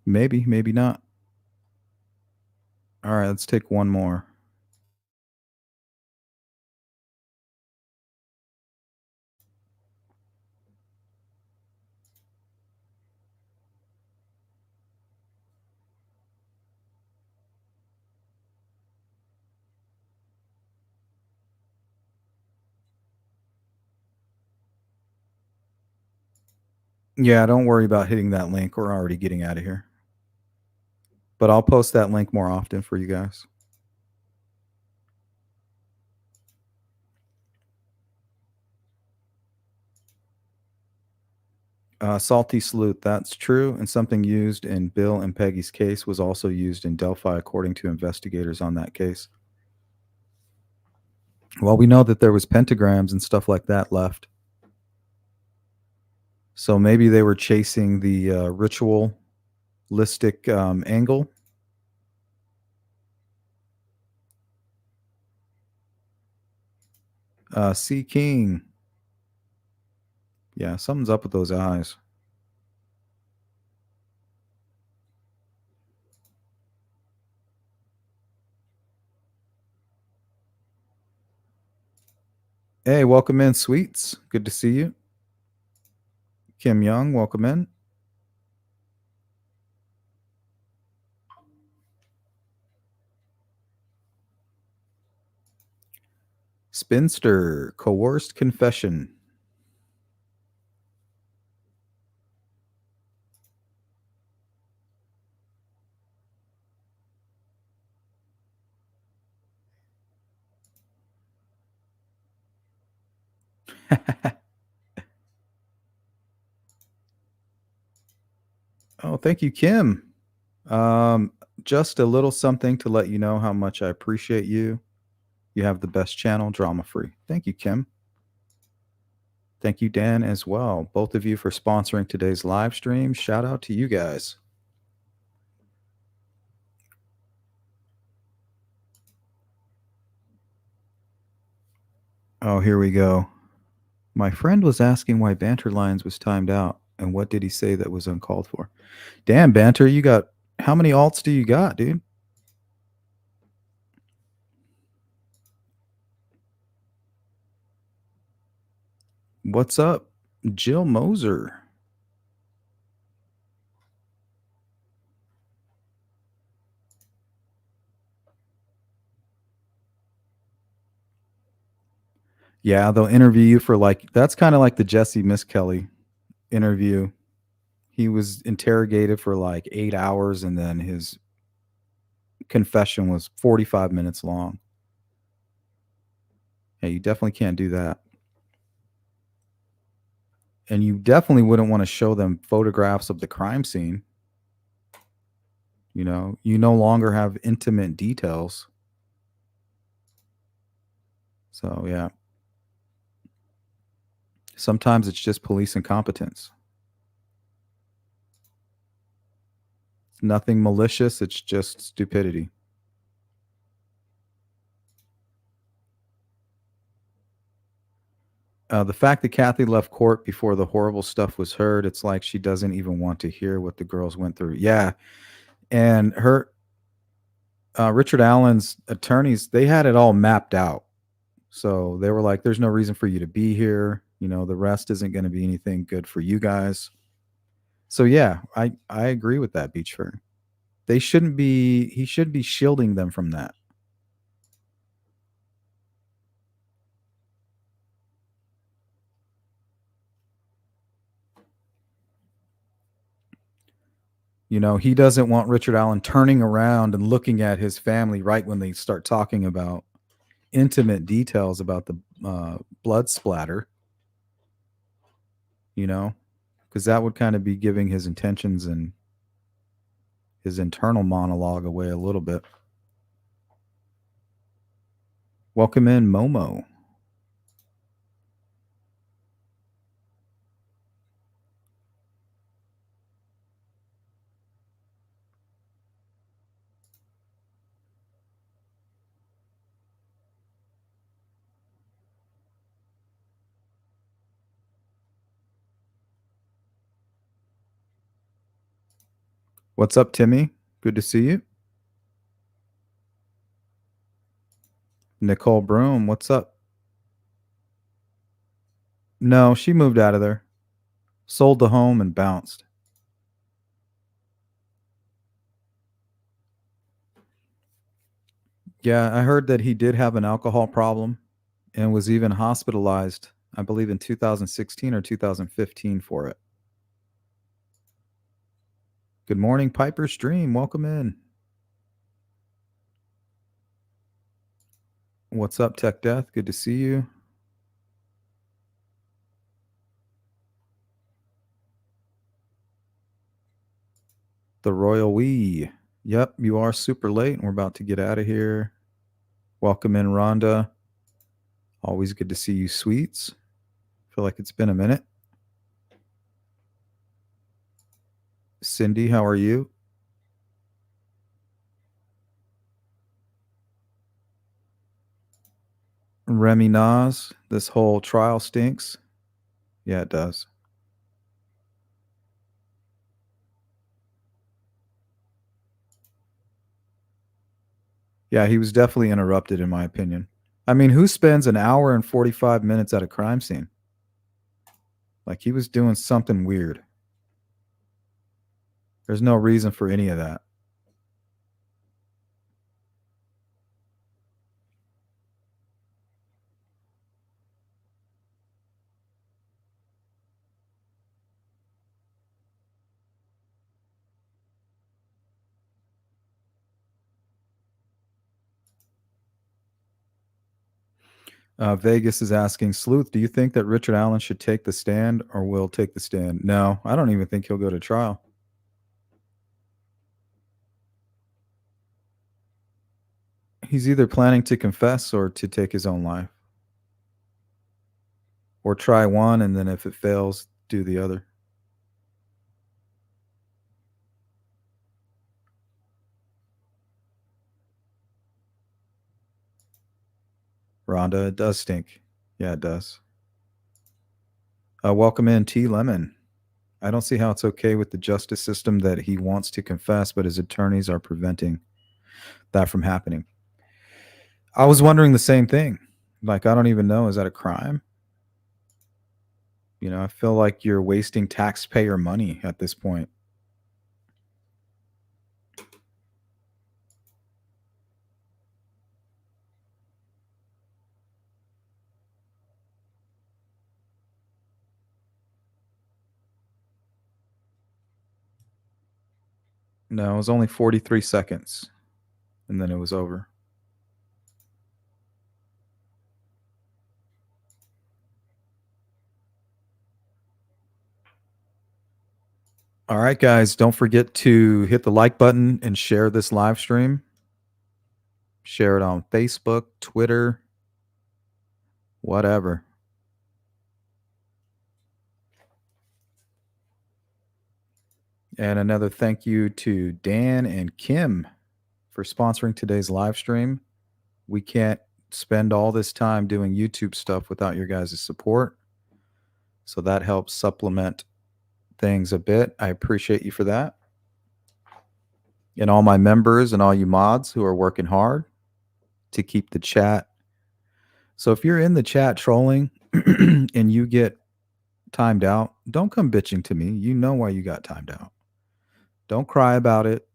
Maybe, maybe not. All right, let's take one more. Yeah, don't worry about hitting that link. We're already getting out of here. But I'll post that link more often for you guys. Salty Sleuth, that's true. And something used in Bill and Peggy's case was also used in Delphi, according to investigators on that case. Well, we know that there was pentagrams and stuff like that left. So maybe they were chasing the ritualistic angle. C King. Yeah, something's up with those eyes. Hey, welcome in, Sweets. Good to see you. Kim Young, welcome in. Spinster, coerced confession. Oh, thank you, Kim. Just a little something to let you know how much I appreciate you. You have the best channel, drama free. Thank you, Kim. Thank you, Dan, as well. Both of you for sponsoring today's live stream. Shout out to you guys. Oh, here we go. My friend was asking why Banter Lines was timed out, and what did he say that was uncalled for? Damn, Banter, you got how many alts do you got, dude? What's up, Jill Moser? Yeah, they'll interview you for that's kind of like the Jesse Miss Kelly interview. He was interrogated for like 8 hours, and then his confession was 45 minutes long. Yeah, you definitely can't do that. And you definitely wouldn't want to show them photographs of the crime scene. You know, you no longer have intimate details. So, yeah. Sometimes it's just police incompetence. It's nothing malicious, it's just stupidity. The fact that Kathy left court before the horrible stuff was heard, it's like she doesn't even want to hear what the girls went through. Yeah, and Richard Allen's attorneys, they had it all mapped out. So they were like, "There's no reason for you to be here. You know, the rest isn't going to be anything good for you guys." So yeah, I agree with that, Beachford. They shouldn't be. He should be shielding them from that. You know, he doesn't want Richard Allen turning around and looking at his family right when they start talking about intimate details about the blood splatter. You know, because that would kind of be giving his intentions and his internal monologue away a little bit. Welcome in, Momo. What's up, Timmy? Good to see you. Nicole Broom, what's up? No, she moved out of there. Sold the home and bounced. Yeah, I heard that he did have an alcohol problem and was even hospitalized, I believe in 2016 or 2015 for it. Good morning, Piper's Dream. Welcome in. What's up, Tech Death? Good to see you. The Royal We. Yep, you are super late and we're about to get out of here. Welcome in, Rhonda. Always good to see you, sweets. Feel like it's been a minute. Cindy, how are you? Remy Nas, this whole trial stinks. Yeah, it does. Yeah, he was definitely interrupted, in my opinion. I mean, who spends an hour and 45 minutes at a crime scene? Like, he was doing something weird. There's no reason for any of that. Vegas is asking, Sleuth, do you think that Richard Allen should take the stand or will take the stand? No, I don't even think he'll go to trial. He's either planning to confess or to take his own life. Or try one, and then if it fails, do the other. Rhonda, it does stink. Yeah, it does. Welcome in, T. Lemon. I don't see how it's okay with the justice system that he wants to confess, but his attorneys are preventing that from happening. I was wondering the same thing. Like, I don't even know. Is that a crime? You know, I feel like you're wasting taxpayer money at this point. No, it was only 43 seconds, and then it was over. All right, guys, don't forget to hit the like button and share this live stream. Share it on Facebook, Twitter, whatever. And another thank you to Dan and Kim for sponsoring today's live stream. We can't spend all this time doing YouTube stuff without your guys' support. So that helps supplement things a bit. I appreciate you for that. And all my members and all you mods who are working hard to keep the chat. So if you're in the chat trolling and you get timed out, don't come bitching to me. You know why you got timed out. Don't cry about it.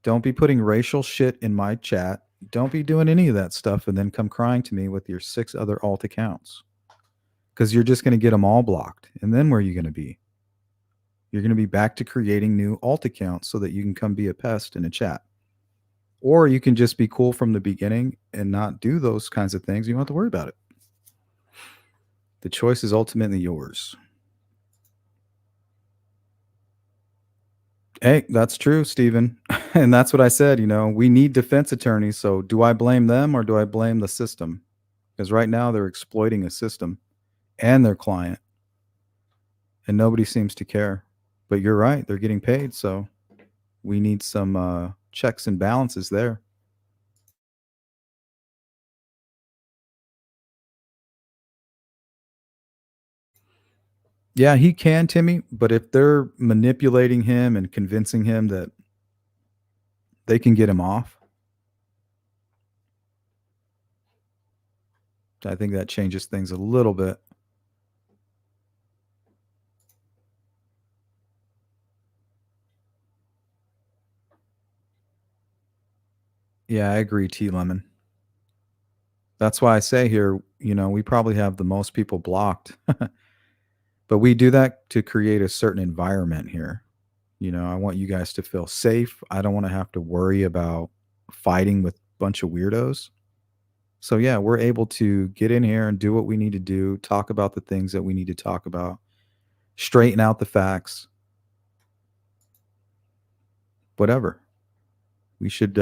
Don't be putting racial shit in my chat. Don't be doing any of that stuff and then come crying to me with your 6 other alt accounts. Because you're just going to get them all blocked. And then where are you going to be? You're going to be back to creating new alt accounts so that you can come be a pest in a chat. Or you can just be cool from the beginning and not do those kinds of things. You don't have to worry about it. The choice is ultimately yours. Hey, that's true, Stephen. And that's what I said. We need defense attorneys. So do I blame them or do I blame the system? Because right now they're exploiting a system and their client. And nobody seems to care. But you're right. They're getting paid. So we need some checks and balances there. Yeah, he can, Timmy. But if they're manipulating him and convincing him that they can get him off, I think that changes things a little bit. Yeah, I agree, T Lemon. That's why I say here, we probably have the most people blocked. But we do that to create a certain environment here. I want you guys to feel safe. I don't want to have to worry about fighting with a bunch of weirdos. So yeah, we're able to get in here and do what we need to do, talk about the things that we need to talk about, straighten out the facts, whatever. We should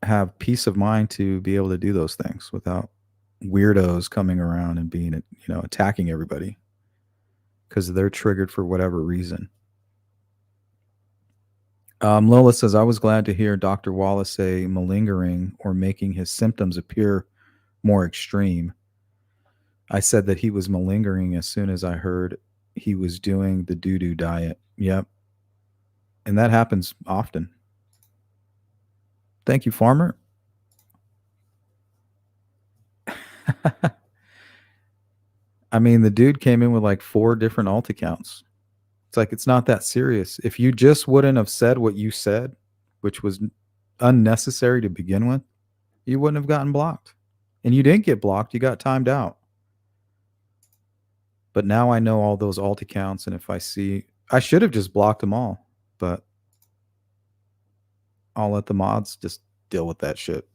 have peace of mind to be able to do those things without weirdos coming around and being, attacking everybody because they're triggered for whatever reason. Lola says, I was glad to hear Dr. Wallace say malingering or making his symptoms appear more extreme. I said that he was malingering as soon as I heard he was doing the doo-doo diet. Yep. And that happens often. Thank you, Farmer. I mean, the dude came in with like 4 different alt accounts. It's like, it's not that serious. If you just wouldn't have said what you said, which was unnecessary to begin with, you wouldn't have gotten blocked. And you didn't get blocked. You got timed out. But now I know all those alt accounts. And if I see, I should have just blocked them all. But I'll let the mods just deal with that shit.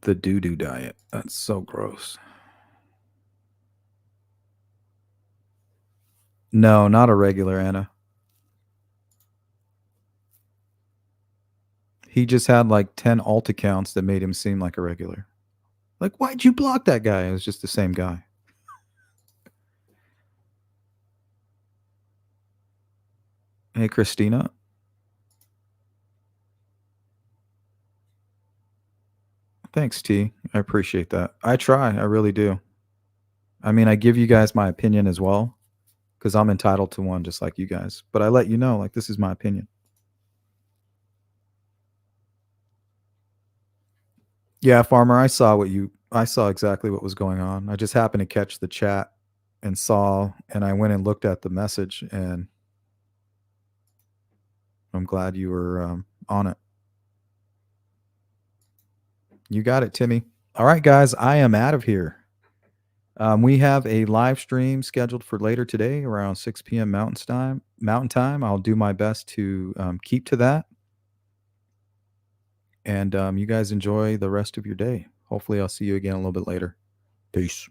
The doo-doo diet. That's so gross. No, not a regular, Anna. He just had like 10 alt accounts that made him seem like a regular. Like, why'd you block that guy? It was just the same guy. Hey, Christina. Thanks, T. I appreciate that. I try. I really do. I mean, I give you guys my opinion as well because I'm entitled to one just like you guys. But I let you know, like, this is my opinion. Yeah, Farmer, I saw exactly what was going on. I just happened to catch the chat and I went and looked at the message, and I'm glad you were on it. You got it, Timmy. All right, guys, I am out of here. We have a live stream scheduled for later today around 6 p.m. Mountain time. I'll do my best to keep to that. And you guys enjoy the rest of your day. Hopefully, I'll see you again a little bit later. Peace.